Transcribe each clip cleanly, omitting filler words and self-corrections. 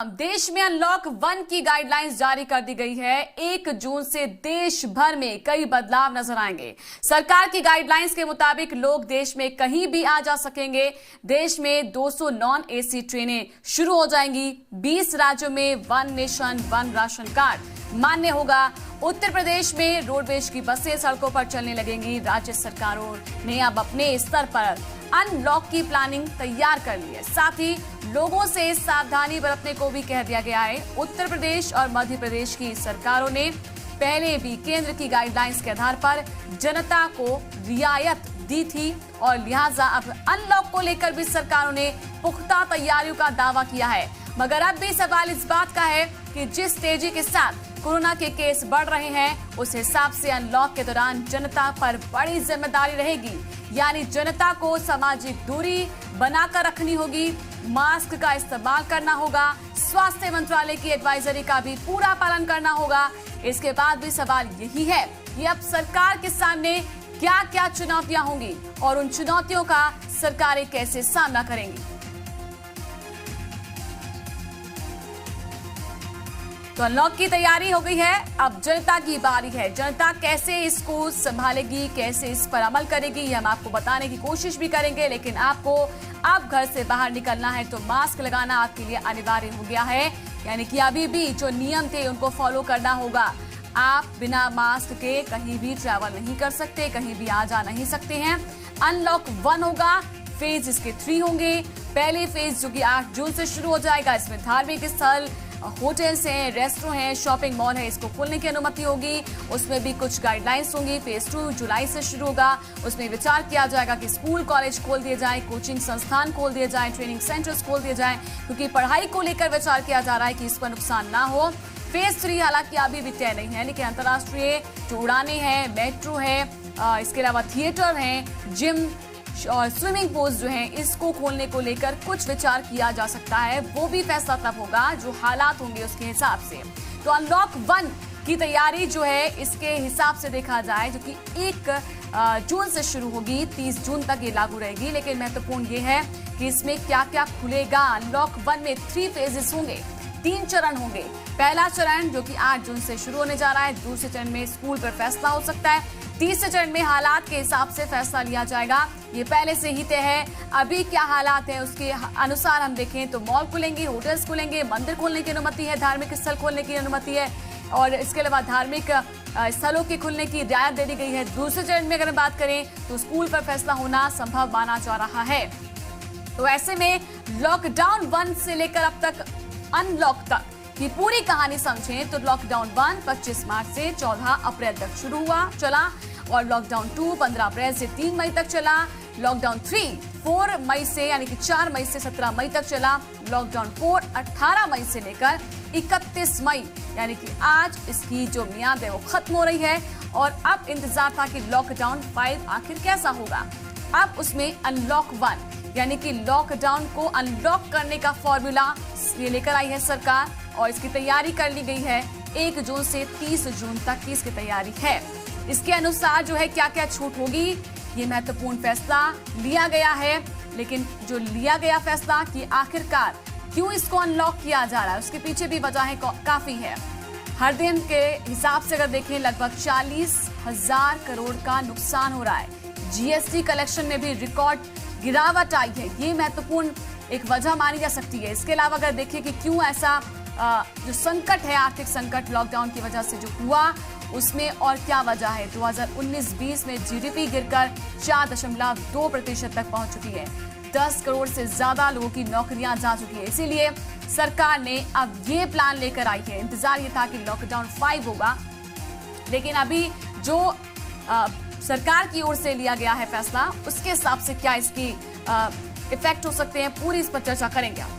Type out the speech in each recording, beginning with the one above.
देश में अनलॉक 1 की गाइडलाइंस जारी कर दी गई है। 1 जून से देश भर में कई बदलाव नजर आएंगे। सरकार की गाइडलाइंस के मुताबिक लोग देश में कहीं भी आ जा सकेंगे। देश में 200 नॉन एसी ट्रेनें शुरू हो जाएंगी। 20 राज्यों में one nation one ration card मान्य होगा। उत्तर प्रदेश में रोडवेज की बसें सड़कों पर चलने लगेंगी। राज्य सरकारों ने अब अपने स्तर पर अनलॉक की प्लानिंग तैयार कर ली है। साथ ही लोगों से सावधानी बरतने को भी कह दिया गया है। उत्तर प्रदेश और मध्य प्रदेश की सरकारों ने पहले भी केंद्र की गाइडलाइंस के आधार पर जनता को रियायत दी थी और लिहाजा अब अनलॉक को लेकर भी सरकारों ने पुख्ता तैयारियों का दावा किया है। मगर अब भी सवाल इस बात का है कि जिस तेजी के साथ कोरोना के केस बढ़ रहे हैं, उस हिसाब से अनलॉक के दौरान जनता पर बड़ी जिम्मेदारी रहेगी। यानी जनता को सामाजिक दूरी बनाकर रखनी होगी, मास्क का इस्तेमाल करना होगा, स्वास्थ्य मंत्रालय की एडवाइजरी का भी पूरा पालन करना होगा। इसके बाद भी सवाल यही है कि अब सरकार के सामने क्या क्या चुनौतियां होंगी और उन चुनौतियों का सरकारें कैसे सामना करेंगी। तो अनलॉक की तैयारी हो गई है, अब जनता की बारी है। जनता कैसे इसको संभालेगी, कैसे इस पर अमल करेगी, ये हम आपको बताने की कोशिश भी करेंगे। लेकिन आपको अब घर से बाहर निकलना है तो मास्क लगाना आपके लिए अनिवार्य हो गया है। यानी कि अभी भी जो नियम थे उनको फॉलो करना होगा। आप बिना मास्क के कहीं भी ट्रैवल नहीं कर सकते, कहीं भी आ जा नहीं सकते हैं। अनलॉक 1 होगा, फेज इसके 3 होंगे। पहले फेज जो कि 8 जून से शुरू हो जाएगा, इसमें धार्मिक स्थल, होटल्स हैं, रेस्टोरेंट हैं, शॉपिंग मॉल है, इसको खोलने की अनुमति होगी। उसमें भी कुछ गाइडलाइंस होंगी। फेज 2 जुलाई से शुरू होगा। उसमें विचार किया जाएगा कि स्कूल कॉलेज खोल दिए जाएं, कोचिंग संस्थान खोल दिए जाएं, ट्रेनिंग सेंटर्स खोल दिए जाएं, क्योंकि पढ़ाई को लेकर विचार किया जा रहा है कि इस पर नुकसान ना हो। फेज 3 हालांकि अभी भी तय नहीं है, लेकिन अंतर्राष्ट्रीय जो उड़ानें हैं, मेट्रो है, इसके अलावा थिएटर हैं, जिम और स्विमिंग पूल्स जो हैं, इसको खोलने को लेकर कुछ विचार किया जा सकता है। वो भी फैसला तब होगा जो हालात होंगे उसके हिसाब से। तो अनलॉक 1 की तैयारी जो है इसके हिसाब से देखा जाए, जो कि 1 जून से शुरू होगी, 30 जून तक ये लागू रहेगी। लेकिन महत्वपूर्ण ये है कि इसमें क्या क्या खुलेगा। अनलॉक 1 में 3 फेजेस होंगे, 3 चरण होंगे। पहला चरण जो कि 8 जून से शुरू होने जा रहा है। दूसरे चरण में स्कूल पर फैसला हो सकता है। तीसरे चरण में हालात के हिसाब से फैसला लिया जाएगा। ये पहले से ही तय है। अभी क्या हालात है उसके अनुसार हम देखें तो मॉल खुलेंगे, होटल्स खुलेंगे, मंदिर खोलने की अनुमति है, धार्मिक स्थल खोलने की अनुमति है और इसके अलावा धार्मिक स्थलों के खुलने की रियायत दे दी गई है। दूसरे चरण में अगर बात करें तो स्कूल पर फैसला होना संभव माना जा रहा है। तो ऐसे में लॉकडाउन 1 से लेकर अब तक अनलॉक तक की पूरी कहानी समझें तो लॉकडाउन 1 25 मार्च से 14 अप्रैल तक शुरू चला और लॉकडाउन 2 15 अप्रैल से 3 मई तक चला। लॉकडाउन 3 4 मई से यानी कि 4 मई से 17 मई तक चला। लॉकडाउन 4 18 मई से लेकर 31 मई यानी कि आज इसकी जो मियाद है वो खत्म हो रही है। और अब इंतजार था कि लॉकडाउन 5 आखिर कैसा होगा। अब उसमें अनलॉक 1 यानी कि लॉकडाउन को अनलॉक करने का फॉर्मूला ये लेकर आई है सरकार और इसकी तैयारी कर ली गई है। 1 जून से 30 जून तक की इसकी तैयारी है। इसके अनुसार जो है क्या क्या छूट होगी, ये महत्वपूर्ण फैसला लिया गया है। लेकिन जो लिया गया फैसला कि आखिरकार क्यों इसको अनलॉक किया जा रहा है, उसके पीछे भी वजहें काफी है। हर दिन के हिसाब से अगर देखें लगभग 40,000 करोड़ का नुकसान हो रहा है। जीएसटी कलेक्शन में भी रिकॉर्ड गिरावट आई है, ये महत्वपूर्ण एक वजह मानी जा सकती है। इसके अलावा अगर देखें कि क्यों ऐसा जो संकट है, आर्थिक संकट लॉकडाउन की वजह से जो हुआ, उसमें और क्या वजह है। 2019-20 में जीडीपी गिरकर 4.2% तक पहुंच चुकी है। 10 करोड़ से ज्यादा लोगों की नौकरियां जा चुकी है। इसीलिए सरकार ने अब ये प्लान लेकर आई है। इंतजार ये था कि लॉकडाउन 5 होगा, लेकिन अभी जो सरकार की ओर से लिया गया है फैसला, उसके हिसाब से क्या इसकी इफेक्ट हो सकते हैं, पूरी इस पर चर्चा करेंगे।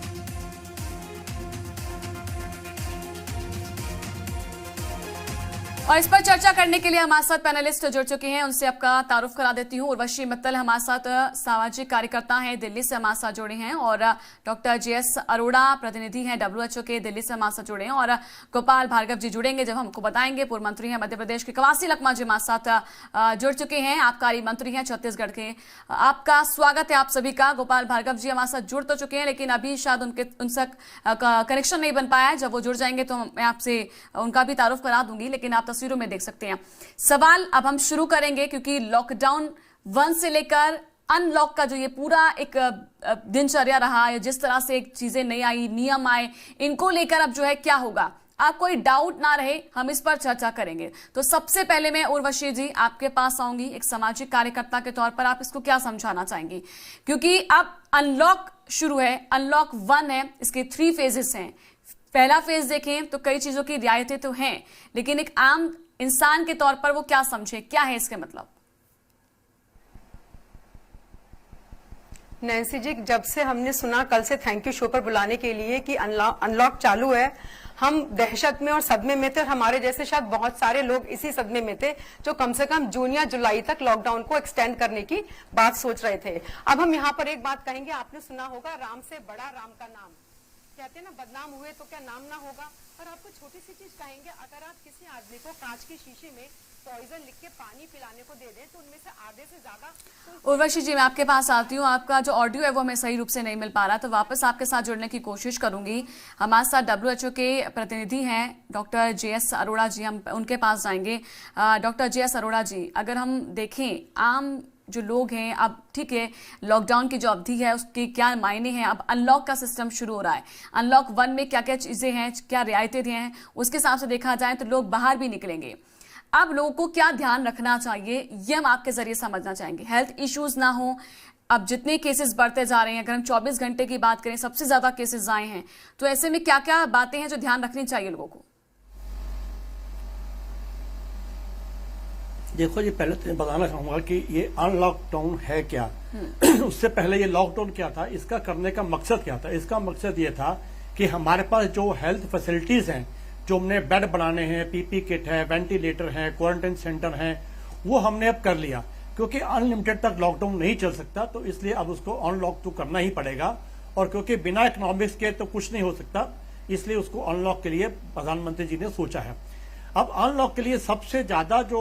और इस पर चर्चा करने के लिए हमारे साथ पैनलिस्ट जुड़ चुके हैं, उनसे आपका तारुफ करा देती हूँ। उर्वशी मित्तल हमारे साथ सामाजिक कार्यकर्ता हैं, दिल्ली से हमारे साथ जुड़े हैं, और डॉक्टर जेएस अरोड़ा प्रतिनिधि हैं WHO के, दिल्ली से हमारे साथ जुड़े हैं, और गोपाल भार्गव जी जुड़ेंगे जब हमको बताएंगे। पूर्व मंत्री हैं मध्य प्रदेश के, कवासी लखमा जी हमारे साथ जुड़ चुके हैं, आबकारी मंत्री हैं छत्तीसगढ़ के। आपका स्वागत है आप सभी का। गोपाल भार्गव जी हमारे साथ जुड़ तो चुके हैं, लेकिन अभी शायद उनसे कनेक्शन नहीं बन पाया है। जब वो जुड़ जाएंगे तो मैं आपसे उनका भी तारुफ करा दूंगी, लेकिन आप तस्वीरों में देख सकते हैं। सवाल अब हम शुरू करेंगे, क्योंकि लॉकडाउन 1 से लेकर अनलॉक का जो ये पूरा एक दिनचर्या रहा, जिस तरह से चीजें नई आई, नियम आए, इनको लेकर अब जो है क्या होगा, आप कोई डाउट ना रहे, हम इस पर चर्चा करेंगे। तो सबसे पहले मैं उर्वशी जी आपके पास आऊंगी, एक सामाजिक कार्यकर्ता के तौर पर आप इसको क्या समझाना चाहेंगी, क्योंकि अब अनलॉक शुरू है, अनलॉक 1 है, इसके 3 फेजेस हैं। पहला फेज देखें तो कई चीजों की रियायतें तो हैं, लेकिन एक आम इंसान के तौर पर वो क्या समझे, क्या है इसके मतलब? नैन्सी जी, जब से हमने सुना कल से थैंक यू शो पर बुलाने के लिए कि अनलॉक चालू है, हम दहशत में और सदमे में थे, और हमारे जैसे शायद बहुत सारे लोग इसी सदमे में थे जो कम से कम जून या जुलाई तक लॉकडाउन को एक्सटेंड करने की बात सोच रहे थे। अब हम यहाँ पर एक बात कहेंगे, आपने सुना होगा राम से बड़ा राम का नाम, कहते हैं ना, बदनाम हुए तो क्या नाम ना होगा। और आपको छोटी सी चीज कहेंगे, अगर आप किसी आदमी को कांच की शीशे में पॉइजन लिख के पानी पिलाने को दे दें तो उनमें से आधे से ज्यादा। उर्वशी जी, मैं आपके पास आती हूँ। आपका जो ऑडियो है वो हमें सही रूप से नहीं मिल पा रहा, तो वापस आपके साथ जुड़ने की कोशिश करूंगी। हमारे साथ WHO के प्रतिनिधि हैं डॉक्टर जेएस अरोड़ा जी, हम उनके पास जाएंगे। डॉक्टर जेएस अरोड़ा जी, अगर हम देखें आम जो लोग हैं, अब ठीक है लॉकडाउन की जो अवधि है उसके क्या मायने हैं, अब अनलॉक का सिस्टम शुरू हो रहा है, अनलॉक 1 में क्या क्या चीजें हैं, क्या रियायतें हैं, उसके हिसाब से देखा जाए तो लोग बाहर भी निकलेंगे। अब लोगों को क्या ध्यान रखना चाहिए, ये हम आपके जरिए समझना चाहेंगे। हेल्थ इश्यूज ना हो, अब जितने केसेस बढ़ते जा रहे हैं, अगर हम 24 घंटे की बात करें सबसे ज्यादा केसेस आए हैं, तो ऐसे में क्या क्या बातें हैं जो ध्यान रखनी चाहिए लोगों को? देखो जी, पहले तो बताना चाहूंगा कि ये अनलॉकडाउन है क्या। उससे पहले ये लॉकडाउन क्या था, इसका करने का मकसद क्या था? इसका मकसद ये था कि हमारे पास जो हेल्थ फैसिलिटीज हैं, जो हमने बेड बनाने हैं, पीपी किट है, वेंटिलेटर है, क्वारंटाइन सेंटर हैं, वो हमने अब कर लिया। क्योंकि अनलिमिटेड तक लॉकडाउन नहीं चल सकता, तो इसलिए अब उसको अनलॉक तो करना ही पड़ेगा। और क्योंकि बिना इकोनॉमिक्स के तो कुछ नहीं हो सकता, इसलिए उसको अनलॉक के लिए प्रधानमंत्री जी ने सोचा है। अब अनलॉक के लिए सबसे ज्यादा जो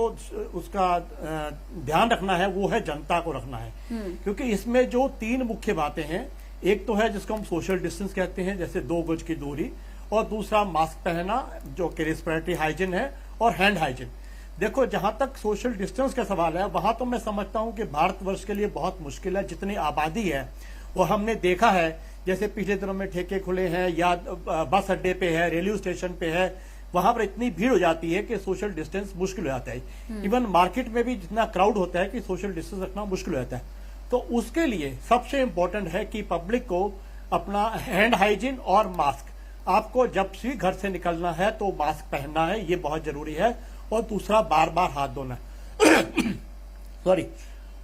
उसका ध्यान रखना है वो है जनता को रखना है, क्योंकि इसमें जो 3 मुख्य बातें हैं, एक तो है जिसको हम सोशल डिस्टेंस कहते हैं, जैसे 2 गज की दूरी, और दूसरा मास्क पहनना जो कि रेस्पिरेटरी हाइजीन है, और हैंड हाइजीन। देखो, जहां तक सोशल डिस्टेंस का सवाल है, वहां तो मैं समझता हूं कि भारतवर्ष के लिए बहुत मुश्किल है, जितनी आबादी है। और हमने देखा है जैसे पिछले दिनों में ठेके खुले हैं, या बस अड्डे पे है, रेलवे स्टेशन पे है, वहां पर इतनी भीड़ हो जाती है कि सोशल डिस्टेंस मुश्किल हो जाता है। इवन मार्केट में भी जितना क्राउड होता है कि सोशल डिस्टेंस रखना मुश्किल हो जाता है। तो उसके लिए सबसे इंपॉर्टेंट है कि पब्लिक को अपना हैंड हाइजीन और मास्क, आपको जब भी घर से निकलना है तो मास्क पहनना है, ये बहुत जरूरी है। और दूसरा, बार बार हाथ धोना सॉरी।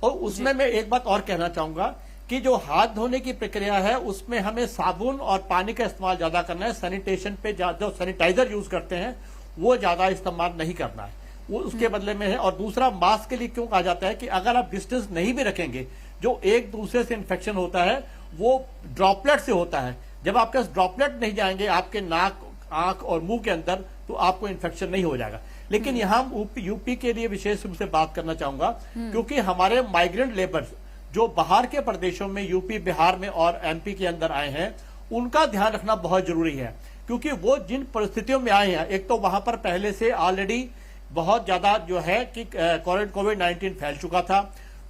और उसमें मैं एक बात और कहना चाहूंगा कि जो हाथ धोने की प्रक्रिया है उसमें हमें साबुन और पानी का इस्तेमाल ज्यादा करना है। सैनिटेशन पे जो सैनिटाइजर यूज करते हैं वो ज्यादा इस्तेमाल नहीं करना है, वो उसके बदले में है। और दूसरा, मास्क के लिए क्यों कहा जाता है कि अगर आप डिस्टेंस नहीं भी रखेंगे, जो एक दूसरे से इन्फेक्शन होता है वो ड्रॉपलेट से होता है। जब आपके पास ड्रॉपलेट नहीं जाएंगे आपके नाक, आंख और मुंह के अंदर, तो आपको इन्फेक्शन नहीं हो जाएगा। लेकिन यहाँ यूपी के लिए विशेष रूप से बात करना चाहूंगा, क्योंकि हमारे माइग्रेंट लेबर्स जो बाहर के प्रदेशों में, यूपी, बिहार में और एमपी के अंदर आए हैं, उनका ध्यान रखना बहुत जरूरी है। क्योंकि वो जिन परिस्थितियों में आए हैं, एक तो वहां पर पहले से ऑलरेडी बहुत ज्यादा जो है कि कोविड-19 फैल चुका था।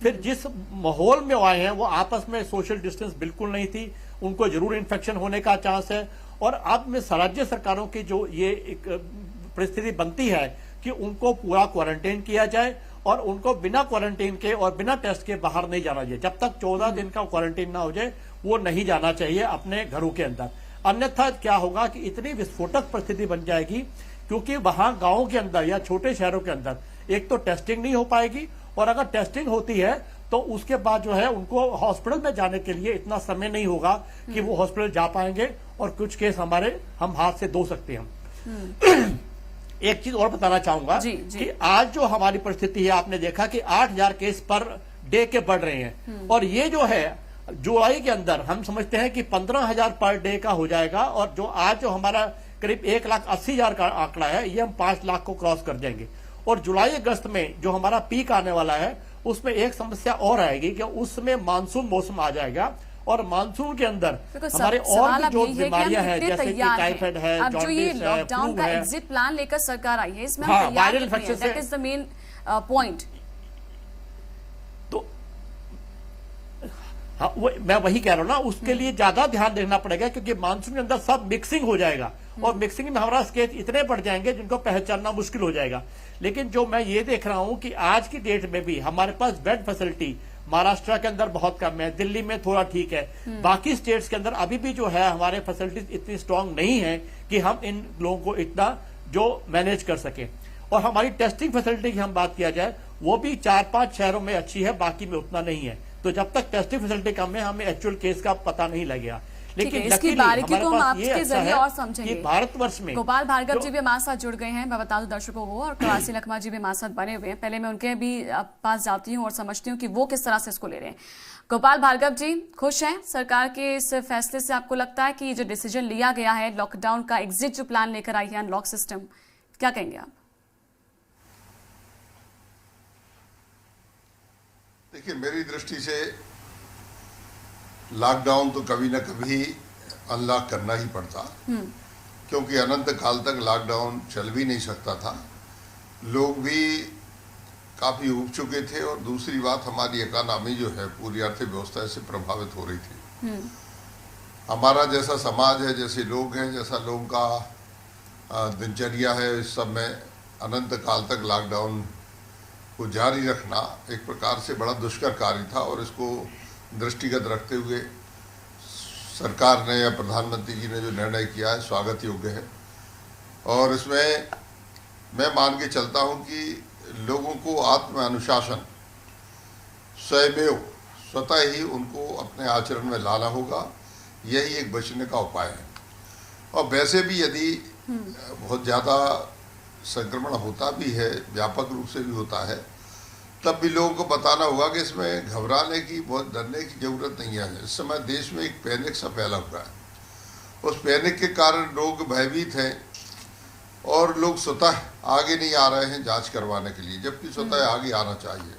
फिर जिस माहौल में आए हैं वो आपस में सोशल डिस्टेंस बिल्कुल नहीं थी, उनको जरूर इन्फेक्शन होने का चांस है। और अब में राज्य सरकारों की जो ये एक परिस्थिति बनती है कि उनको पूरा क्वारंटाइन किया जाए, और उनको बिना क्वारंटाइन के और बिना टेस्ट के बाहर नहीं जाना चाहिए। जब तक 14 दिन का क्वारंटाइन ना हो जाए वो नहीं जाना चाहिए अपने घरों के अंदर। अन्यथा क्या होगा कि इतनी विस्फोटक परिस्थिति बन जाएगी, क्योंकि वहां गांवों के अंदर या छोटे शहरों के अंदर एक तो टेस्टिंग नहीं हो पाएगी, और अगर टेस्टिंग होती है तो उसके बाद जो है उनको हॉस्पिटल में जाने के लिए इतना समय नहीं होगा कि वो हॉस्पिटल जा पाएंगे, और कुछ केस हमारे हम हाथ से धो सकते हैं। एक चीज और बताना चाहूंगा कि आज जो हमारी परिस्थिति है, आपने देखा कि 8,000 केस पर डे के बढ़ रहे हैं, और ये जो है जुलाई के अंदर हम समझते हैं कि 15,000 पर डे का हो जाएगा, और जो आज जो हमारा करीब 1,80,000 का आंकड़ा है, ये हम 5 लाख को क्रॉस कर देंगे। और जुलाई अगस्त में जो हमारा पीक आने वाला है, उसमें एक समस्या और आएगी कि उसमें मानसून मौसम आ जाएगा, और मानसून के अंदर हमारे और भी जो बीमारियां हैं, जैसे कि टाइफाइड है, जॉन्डिस है, लॉकडाउन का एग्जिट प्लान लेकर सरकार आई है, इसमें हाँ, वायरल इन्फेक्शन से, that is the main point. तो हाँ, मैं वही कह रहा हूं ना, उसके लिए ज्यादा ध्यान देना पड़ेगा, क्योंकि मानसून के अंदर सब मिक्सिंग हो जाएगा, और मिक्सिंग में हमारा केस इतने बढ़ जाएंगे जिनको पहचानना मुश्किल हो जाएगा। लेकिन जो मैं ये देख रहा हूं कि आज की डेट में भी हमारे पास बेड फैसिलिटी महाराष्ट्र के अंदर बहुत कम है, दिल्ली में थोड़ा ठीक है, बाकी स्टेट्स के अंदर अभी भी जो है हमारे फैसिलिटीज इतनी स्ट्रांग नहीं है कि हम इन लोगों को इतना जो मैनेज कर सके। और हमारी टेस्टिंग फैसिलिटी की हम बात किया जाए, वो भी 4-5 शहरों में अच्छी है, बाकी में उतना नहीं है। तो जब तक टेस्टिंग फैसिलिटी कम है, हमें एक्चुअल केस का पता नहीं लगेगा। लेकिन इसकी बारीकी को हम आपके जरिए और समझेंगे। भारतवर्ष में गोपाल भार्गव जी भी हमारे साथ जुड़ गए हैं, मैं बता दूं दर्शकों को, और प्रवासी लखमा जी भी हमारे साथ बने हुए हैं। पहले मैं उनके भी पास जाती हूं और समझती हूं कि वो किस तरह से इसको ले रहे हैं। गोपाल भार्गव जी, खुश हैं सरकार के इस फैसले से? आपको लगता है कि जो डिसीजन लिया गया है, लॉकडाउन का एग्जिट जो प्लान लेकर आई है अनलॉक सिस्टम, क्या कहेंगे आप? देखिए, मेरी दृष्टि से लॉकडाउन तो कभी ना कभी अनलॉक करना ही पड़ता, क्योंकि अनंत काल तक लॉकडाउन चल भी नहीं सकता था। लोग भी काफ़ी उब चुके थे, और दूसरी बात, हमारी इकोनॉमी जो है पूरी अर्थव्यवस्था से प्रभावित हो रही थी। हमारा जैसा समाज है, जैसे लोग हैं, जैसा लोगों का दिनचर्या है, इस सब में अनंत काल तक लॉकडाउन को जारी रखना एक प्रकार से बड़ा दुष्कर कार्य था, और इसको दृष्टिगत रखते हुए सरकार ने या प्रधानमंत्री जी ने जो निर्णय किया है, स्वागत योग्य है। और इसमें मैं मान के चलता हूं कि लोगों को आत्म अनुशासन स्वतः ही उनको अपने आचरण में लाना होगा, यही एक बचने का उपाय है। और वैसे भी यदि बहुत ज़्यादा संक्रमण होता भी है, व्यापक रूप से भी होता है, तब भी लोगों को बताना होगा कि इसमें घबराने की, बहुत डरने की जरूरत नहीं है। इस समय देश में एक पैनिक सा फैला हुआ है। उस पैनिक के कारण लोग भयभीत हैं, और लोग स्वतः आगे नहीं आ रहे हैं जांच करवाने के लिए, जबकि स्वतः आगे आना चाहिए।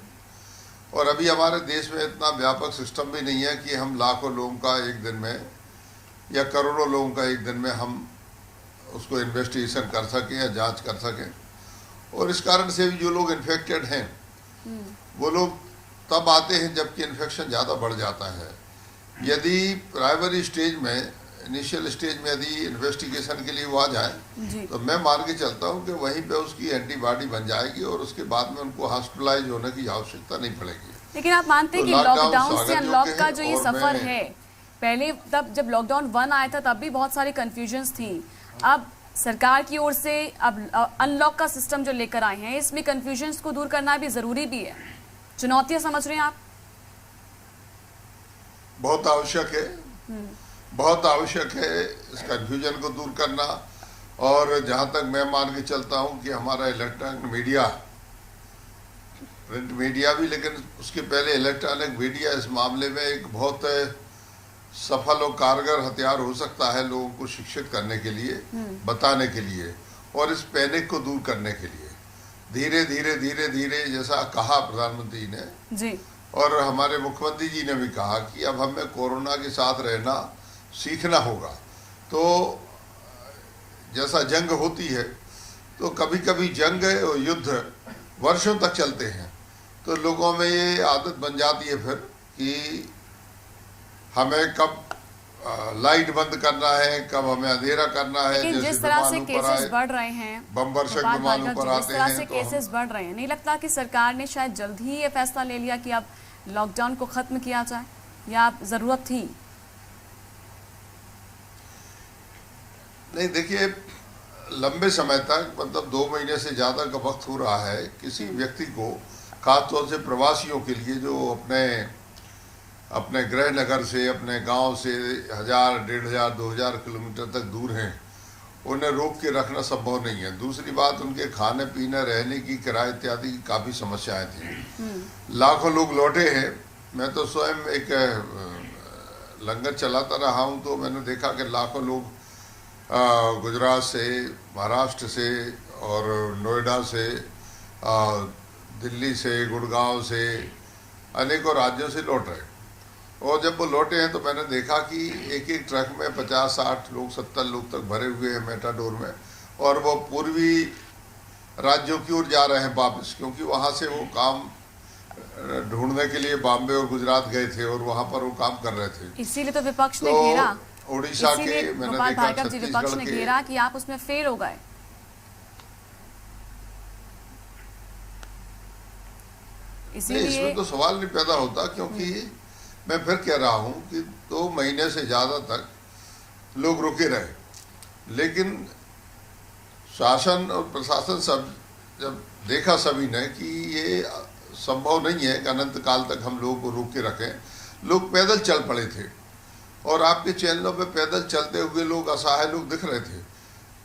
और अभी हमारे देश में इतना व्यापक सिस्टम भी नहीं है कि हम लाखों लोगों का एक दिन में या करोड़ों लोगों का एक दिन में हम उसको इन्वेस्टिगेशन कर सकें या जांच कर सकें। और इस कारण से भी जो लोग इन्फेक्टेड हैं, वो लोग तब आते हैं जबकि इन्फेक्शन ज़्यादा बढ़ जाता है। यदि प्राइमरी स्टेज में, इनिशियल स्टेज में यदि इन्वेस्टिगेशन के लिए वो आ जाए, तो मैं मान के चलता हूँ कि वहीं पे उसकी एंटीबॉडी बन जाएगी, और उसके बाद में उनको हॉस्पिटलाइज होने की आवश्यकता नहीं पड़ेगी। लेकिन आप मानते हैं कि लॉकडाउन से अनलॉक का जो ये सफर है, पहले तब जब लॉकडाउन 1 आया था तब भी बहुत सारी कंफ्यूजन्स थी, अब सरकार की ओर से अब अनलॉक का सिस्टम जो लेकर आए हैं, इसमें कंफ्यूजन्स को दूर करना भी जरूरी भी है। चुनौतियां समझ रहे हैं आप? बहुत आवश्यक है, बहुत आवश्यक है इस कंफ्यूजन को दूर करना। और जहां तक मैं मान के चलता हूं कि हमारा इलेक्ट्रॉनिक मीडिया, प्रिंट मीडिया भी, लेकिन उसके पहले इलेक्ट्रॉनिक मीडिया इस मामले में एक बहुत सफल और कारगर हथियार हो सकता है लोगों को शिक्षित करने के लिए, बताने के लिए, और इस पैनिक को दूर करने के लिए। धीरे धीरे धीरे धीरे, जैसा कहा प्रधानमंत्री ने जी, और हमारे मुख्यमंत्री जी ने भी कहा कि अब हमें कोरोना के साथ रहना सीखना होगा। तो जैसा जंग होती है, तो कभी कभी जंग और युद्ध वर्षों तक चलते हैं, तो लोगों में ये आदत बन जाती है फिर कि हमें कब लाइट बंद करना है, कब हमें अंधेरा करना है। लेकिन जिस तरह से केसेस बढ़ रहे हैं, बम वर्षक विमान ऊपर आते हैं, जिस तरह से केसेस बढ़ रहे हैं, नहीं लगता कि सरकार ने शायद जल्द ही ये फैसला ले लिया कि अब लॉकडाउन को खत्म किया जाए, या जरूरत थी? नहीं, देखिए, लंबे समय तक, मतलब 2 महीने से ज्यादा का वक्त हो रहा है किसी व्यक्ति को, खासतौर से प्रवासियों के लिए जो अपने गृह नगर से, अपने गांव से 1000, 1500, 2000 किलोमीटर तक दूर हैं, उन्हें रोक के रखना संभव नहीं है। दूसरी बात, उनके खाने पीने, रहने की, किराए इत्यादि की काफ़ी समस्याएं थी। लाखों लोग लौटे हैं। मैं तो स्वयं एक लंगर चलाता रहा हूं, तो मैंने देखा कि लाखों लोग गुजरात से, महाराष्ट्र से और नोएडा से, दिल्ली से, गुड़गांव से, अनेकों राज्यों से लौट रहे। और जब वो लौटे हैं तो मैंने देखा कि एक एक ट्रक में 50-60 लोग, 70 लोग तक भरे हुए हैं मेटाडोर में, और वो पूर्वी राज्यों की ओर जा रहे हैं वापस, क्योंकि वहाँ से वो काम ढूंढने के लिए बॉम्बे और गुजरात गए थे और वहाँ पर वो काम कर रहे थे। इसीलिए तो विपक्ष ने घेरा, उड़ीसा के मैंने देखा, विपक्ष ने घेरा कि आप उसमें फेल हो गए। इसमें तो सवाल नहीं पैदा होता, क्योंकि मैं फिर कह रहा हूं कि 2 महीने से ज्यादा तक लोग रुके रहे, लेकिन शासन और प्रशासन सब जब देखा सभी ने कि ये संभव नहीं है कि अनंत काल तक हम लोगों को रोक के रखें, लोग पैदल चल पड़े थे। और आपके चैनलों पे पैदल चलते हुए लोग, असहाय लोग दिख रहे थे।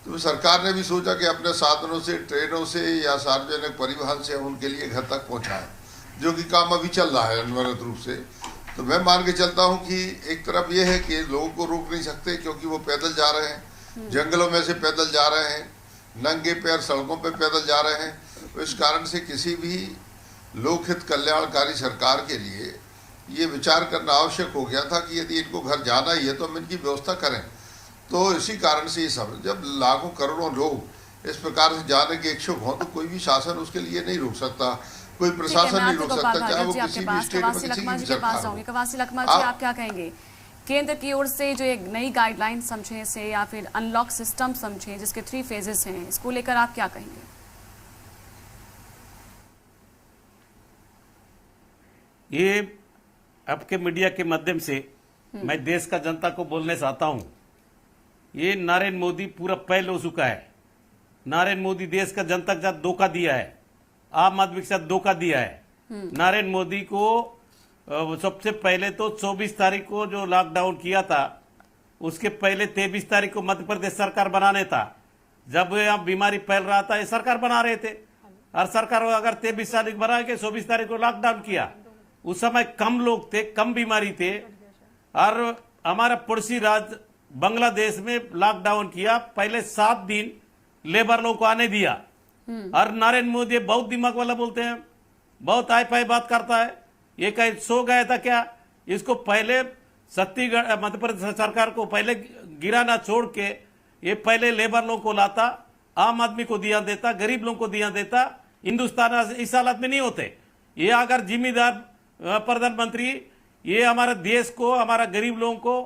तो सरकार ने भी सोचा कि अपने साधनों से, ट्रेनों से या सार्वजनिक परिवहन से उनके लिए घर तक पहुंचाएं, जो कि काम अभी चल रहा है अनवरत रूप से। तो मैं मान के चलता हूं कि एक तरफ ये है कि लोगों को रोक नहीं सकते, क्योंकि वो पैदल जा रहे हैं, जंगलों में से पैदल जा रहे हैं, नंगे पैर सड़कों पे पैदल जा रहे हैं। तो इस कारण से किसी भी लोकहित कल्याणकारी सरकार के लिए ये विचार करना आवश्यक हो गया था कि यदि इनको घर जाना ही है तो हम इनकी व्यवस्था करें। तो इसी कारण से ये सब, जब लाखों करोड़ों लोग इस प्रकार से जाने के इच्छुक हों तो कोई भी शासन उसके लिए नहीं रोक सकता, कोई प्रशासन नहीं रोक सकता, चाहे वो किसी भी स्टेट में किसी भी सरकार हो। कवासी लखमा जी, आप क्या कहेंगे? केंद्र की ओर से जो एक नई गाइडलाइन समझे से या फिर अनलॉक सिस्टम समझे, जिसके 3 फेजेस हैं, इसको लेकर आप क्या कहेंगे? ये आपके मीडिया के माध्यम से मैं देश का जनता को बोलने चाहता हूं, ये नरेंद्र मोदी पूरा पहल हो चुका है। नरेंद्र मोदी देश का जनता के साथ धोखा दिया है, आम आदमी के साथ धोखा दिया है। नरेंद्र मोदी को सबसे पहले तो 24 तारीख को जो लॉकडाउन किया था, उसके पहले 23 तारीख को मध्य प्रदेश सरकार बनाने था। जब यहाँ बीमारी फैल रहा था, ये सरकार बना रहे थे, और सरकार अगर 23 तारीख बना के 24 तारीख को लॉकडाउन किया, उस समय कम लोग थे, कम बीमारी थे, और हमारा पड़ोसी राज्य बांग्लादेश में लॉकडाउन किया, पहले 7 दिन लेबर लोग को आने दिया। और नरेंद्र मोदी बहुत दिमाग वाला बोलते हैं, बहुत हाई फाई बात करता है। ये कहीं सो गया था क्या? इसको पहले छत्तीसगढ़, मध्य प्रदेश सरकार को पहले गिराना छोड़ के ये पहले लेबर लोगों को लाता, आम आदमी को दिया देता, गरीब लोगों को दिया देता। हिंदुस्तान इस हालत में नहीं होते। ये अगर जिम्मेदार प्रधानमंत्री ये हमारे देश को, हमारा गरीब लोगों को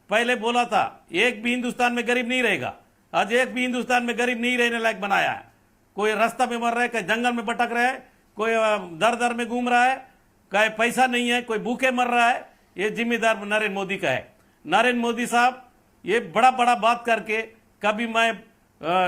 पहले बोला था, एक भी हिंदुस्तान में गरीब नहीं रहेगा। आज एक भी हिंदुस्तान में गरीब नहीं रहने लायक बनाया है। कोई रास्ता में मर रहा है, कहीं जंगल में भटक रहा है, कोई दर दर में घूम रहा है, कहीं पैसा नहीं है, कोई भूखे मर रहा है। ये जिम्मेदार नरेंद्र मोदी का है। नरेंद्र मोदी साहब ये बड़ा बड़ा बात करके, कभी मैं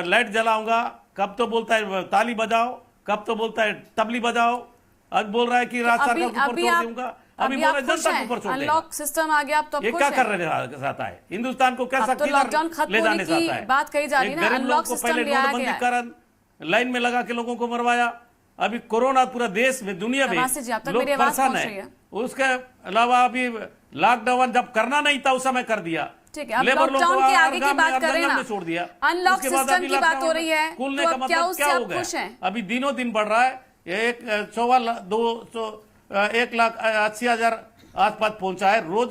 लाइट जलाऊंगा, कब तो बोलता है ताली बजाओ, कब तो बोलता है तबली बजाओ, आज बोल रहा है कि राज्य सरकार को ऊपर छोड़ दूंगा, अभी बोल रहे जनता को ऊपर छोड़ देगा। अनलॉक सिस्टम आ गया, अब तो ये क्या कर रहे चाहता है? हिंदुस्तान को कैसा ले जाने चाहता है? बात कही जा रही है ना, अनलॉक सिस्टम पहले नोटबंदी कारण लाइन में लगा के लोगों को मरवाया, अभी कोरोना पूरा देश में, दुनिया में लोग परेशान है। उसके अलावा अभी लॉकडाउन जब करना नहीं था उस समय कर दिया। ठीक है, अब लॉकडाउन के आगे की बात कर रहे हैं ना, छोड़ दिया। अनलॉक सिस्टम की बात हो रही है, खुलने का मतलब क्या हो गया? अभी दिनों दिन बढ़ रहा है। 1,80,000 आसपास पहुंचा है, रोज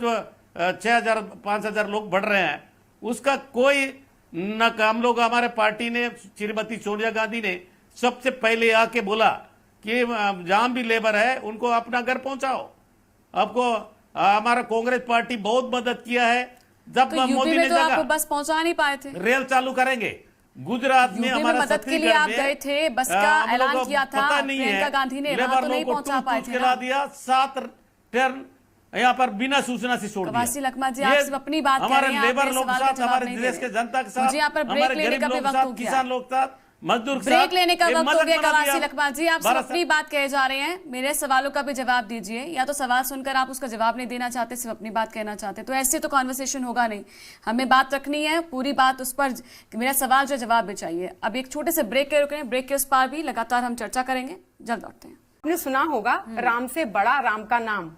6,000-5,000 लोग बढ़ रहे हैं। उसका कोई न, हम लोग, हमारे पार्टी ने, श्रीमती सोनिया गांधी ने सबसे पहले आके बोला कि जहां भी लेबर है उनको अपना घर पहुंचाओ। आपको हमारा कांग्रेस पार्टी बहुत मदद किया है। जब तो मोदी ने तो आपको बस पहुंचा नहीं पाए थे, रेल चालू करेंगे। गुजरात में हमारा मदद के लिए आप गए थे, बस का ऐलान किया था प्रियंका गांधी ने, वहां तो नहीं पहुंचा पाए थे ना। दिया 7 टर्न यहाँ पर बिना सूचना से छोड़ दिया। कवासी लखमा जी, आप सिर्फ अपनी बात कर रहे हैं, हमारे लेबर लोग साथ, हमारे देश के जनता के साथ, हमारे गरीब लोग साथ, किसान लोग साथ मजदूर ब्रेक लेने का वक्त हो गया। कवासी लखमा जी, आप अपनी बात कहे जा रहे हैं, मेरे सवालों का भी जवाब दीजिए, या तो सवाल सुनकर आप उसका जवाब नहीं देना चाहते, सिर्फ अपनी बात कहना चाहते, तो ऐसे तो कॉन्वर्सेशन होगा नहीं। हमें बात रखनी है, पूरी बात उस पर, मेरा सवाल जो जवाब भी चाहिए। अब एक छोटे से ब्रेक के रुके, ब्रेक के उस पार भी लगातार हम चर्चा करेंगे, जल्द लौटते हैं। आपने सुना होगा राम से बड़ा राम का नाम,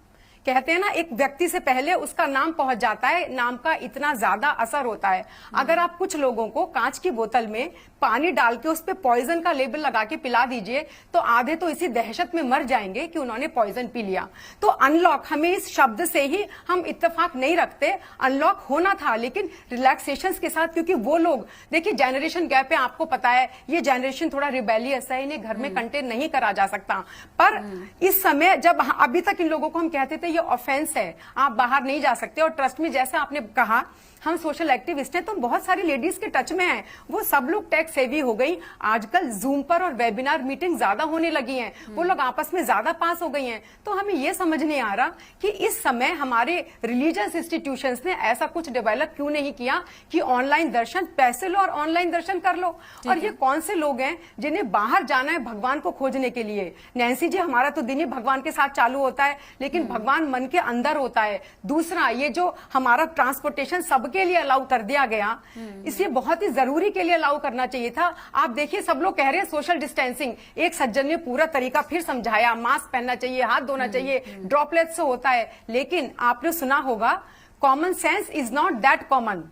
कहते हैं ना, एक व्यक्ति से पहले उसका नाम पहुंच जाता है, नाम का इतना ज्यादा असर होता है। अगर आप कुछ लोगों को कांच की बोतल में पानी डाल के उस पे पॉइजन का लेबल लगा के पिला दीजिए तो आधे तो इसी दहशत में मर जाएंगे कि उन्होंने पॉइजन पी लिया। तो अनलॉक, हमें इस शब्द से ही हम इत्तेफाक नहीं रखते, अनलॉक होना था लेकिन रिलैक्सेशन के साथ, क्योंकि वो लोग, देखिए जनरेशन गैप है, आपको पता है ये जनरेशन थोड़ा रिबेलियस है, इन्हें घर में कंटेन नहीं करा जा सकता। पर इस समय जब अभी तक इन लोगों को हम कहते थे ये ऑफेंस है, आप बाहर नहीं जा सकते, और ट्रस्ट में जैसे आपने कहा हम सोशल एक्टिविस्ट हैं तो बहुत सारी लेडीज के टच में हैं, वो सब लोग टेक सेवी हो गई, आजकल जूम पर और वेबिनार मीटिंग ज्यादा होने लगी हैं, वो लोग आपस में ज्यादा पास हो गई हैं। तो हमें ये समझ नहीं आ रहा कि इस समय हमारे रिलीजियस इंस्टीट्यूशंस ने ऐसा कुछ डेवलप क्यों नहीं किया कि ऑनलाइन दर्शन, पैसे लो और ऑनलाइन दर्शन कर लो। और ये कौन से लोग हैं जिन्हें बाहर जाना है भगवान को खोजने के लिए? नैन्सी जी, हमारा तो दिन ही भगवान के साथ चालू होता है, लेकिन भगवान मन के अंदर होता है। दूसरा, ये जो हमारा ट्रांसपोर्टेशन सबके लिए अलाउ कर दिया गया, इसे बहुत ही जरूरी के लिए अलाउ करना चाहिए था। आप देखिए सब लोग कह रहे हैं सोशल डिस्टेंसिंग, एक सज्जन ने पूरा तरीका फिर समझाया, मास्क पहनना चाहिए, हाथ धोना चाहिए, ड्रॉपलेट से होता है, लेकिन आपने सुना होगा common sense is not that common.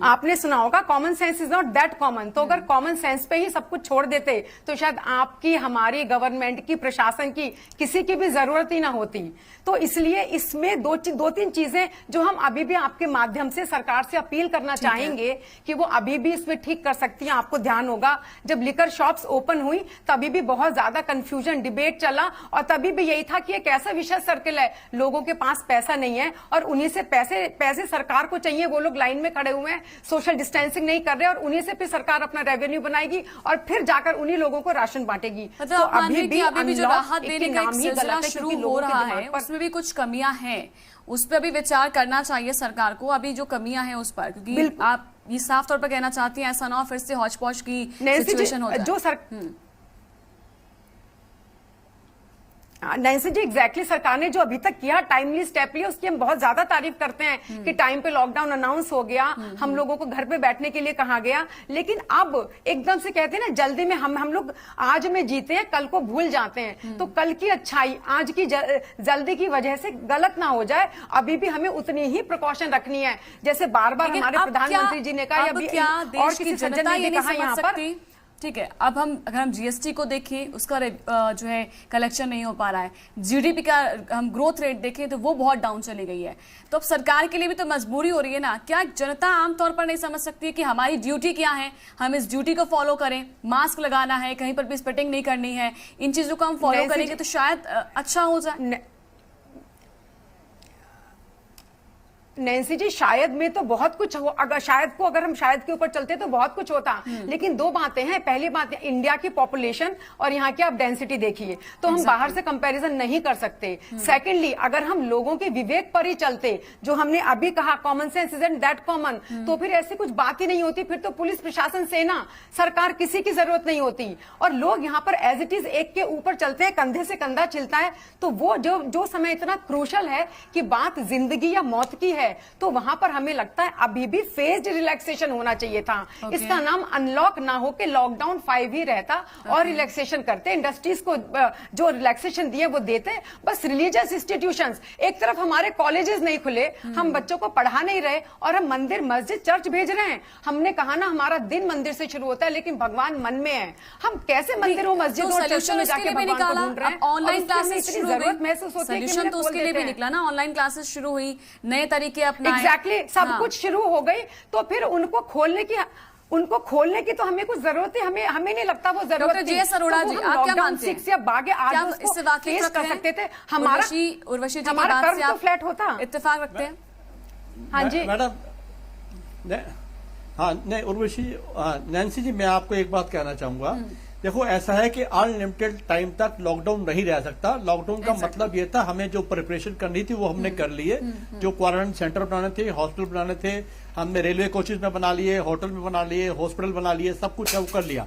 आपने सुना होगा common sense is not that common. तो अगर कॉमन सेंस पे ही सब कुछ छोड़ देते तो शायद आपकी, हमारी गवर्नमेंट की, प्रशासन की, किसी की भी जरूरत ही ना होती। तो इसलिए इसमें दो तीन चीजें जो हम अभी भी आपके माध्यम से सरकार से अपील करना चाहेंगे कि वो अभी भी इसमें ठीक कर सकती हैं। आपको ध्यान होगा जब लिकर शॉप्स ओपन हुई तभी भी बहुत ज्यादा कंफ्यूजन, डिबेट चला, और तभी भी यही था कि एक ऐसा विषय सर्कल है, लोगों के पास पैसा नहीं है और उन्हीं से पैसे सरकार को चाहिए, वो लोग लाइन में खड़े हुए हैं, सोशल डिस्टेंसिंग नहीं कर रहे, और उन्हीं से फिर सरकार अपना रेवेन्यू बनाएगी और फिर जाकर उन्हीं लोगों को राशन बांटेगी। तो अभी भी जो राहत देने का एक सिलसिला शुरू हो रहा है उसमें भी कुछ कमियां हैं, उस पर भी विचार करना चाहिए सरकार को, अभी जो कमियां हैं उस पर, क्योंकि आप ये साफ तौर पर कहना चाहती हैं ऐसा ना हो फिर से हौच पौच की सिचुएशन हो जाए। नैन्सी जी, एग्जैक्टली सरकार ने जो अभी तक किया, टाइमली स्टेप लिया, उसकी हम बहुत ज्यादा तारीफ करते हैं कि टाइम पे लॉकडाउन अनाउंस हो गया, हम लोगों को घर पे बैठने के लिए कहा गया। लेकिन अब एकदम से कहते हैं ना, जल्दी में हम लोग आज में जीते हैं, कल को भूल जाते हैं। तो कल की अच्छाई आज की जल्दी की वजह से गलत ना हो जाए, अभी भी हमें उतनी ही प्रिकॉशन रखनी है जैसे बार बार हमारे प्रधानमंत्री जी ने कहा, या और किसी सज्जन ने कहा यहाँ पर। ठीक है, अब अगर हम जीएसटी को देखें, उसका जो है कलेक्शन नहीं हो पा रहा है, जीडीपी का हम ग्रोथ रेट देखें तो वो बहुत डाउन चली गई है। तो अब सरकार के लिए भी तो मजबूरी हो रही है ना, क्या जनता आमतौर पर नहीं समझ सकती है कि हमारी ड्यूटी क्या है, हम इस ड्यूटी को फॉलो करें, मास्क लगाना है, कहीं पर भी स्पिटिंग नहीं करनी है, इन चीजों को हम फॉलो करेंगे तो शायद अच्छा हो जाए। नैन्सी जी, शायद में तो बहुत कुछ हो, अगर हम शायद के ऊपर चलते तो बहुत कुछ होता, लेकिन दो बातें हैं। पहली बात, इंडिया की पॉपुलेशन और यहाँ की आप डेंसिटी देखिए, तो हम बाहर से कंपैरिजन नहीं कर सकते। सेकेंडली, अगर हम लोगों के विवेक पर ही चलते, जो हमने अभी कहा common sense isn't that common, तो फिर ऐसी कुछ बात ही नहीं होती, फिर तो पुलिस प्रशासन, सेना, सरकार, किसी की जरूरत नहीं होती। और लोग यहाँ पर एज इट इज एक के ऊपर चलते हैं, कंधे से कंधा चिलता है। तो वो जो समय इतना क्रूशल है कि बात जिंदगी या मौत की है, तो वहां पर हमें लगता है अभी भी फेज्ड रिलैक्सेशन होना चाहिए था। इसका नाम अनलॉक ना हो के लॉकडाउन 5 ही रहता और रिलैक्सेशन करते, इंडस्ट्रीज को जो रिलैक्सेशन दिए वो देते। बस रिलीजियस इंस्टीट्यूशंस, एक तरफ हमारे कॉलेजेस नहीं खुले, हम बच्चों को पढ़ा नहीं रहे, और हम मंदिर, मस्जिद, चर्च भेज रहे हैं। हमने कहा ना हमारा दिन मंदिर से शुरू होता है, लेकिन भगवान मन में है। हम कैसे मंदिरों, मस्जिदों और चर्चों में जाके भगवान को ढूंढ रहे हैं? ऑनलाइन क्लासेस शुरू जरूरत महसूस होती है कि सोल्यूशन तो उसके लिए भी निकला ना, ऑनलाइन क्लासेस शुरू हुई, नए तरीके अपनाए, एग्जैक्टली सब कुछ शुरू हो गई, तो फिर उनको खोलने की तो हमें कुछ जरूरत है, हमें नहीं लगता वो जरूरत थी। जी.एस. अरोड़ा जी, आप क्या मानते हैं? या बागे आज इससे वाकिफ कर सकते थे, उर्वशी जी की बात से आप फ्लैट होता, इत्तेफाक रखते हैं? हाँ जी मैडम, हाँ नहीं उर्वशी, नैन्सी जी, मैं आपको एक बात कहना चाहूंगा, देखो ऐसा है कि अनलिमिटेड टाइम तक लॉकडाउन नहीं रह सकता। लॉकडाउन का मतलब ये था, हमें जो प्रिपरेशन करनी थी वो हमने कर लिए। जो क्वारंटाइन सेंटर बनाने थे, हॉस्पिटल बनाने थे, हमने रेलवे कोचेज में बना लिए, होटल में बना लिए, हॉस्पिटल बना लिए, सब कुछ अब कर लिया।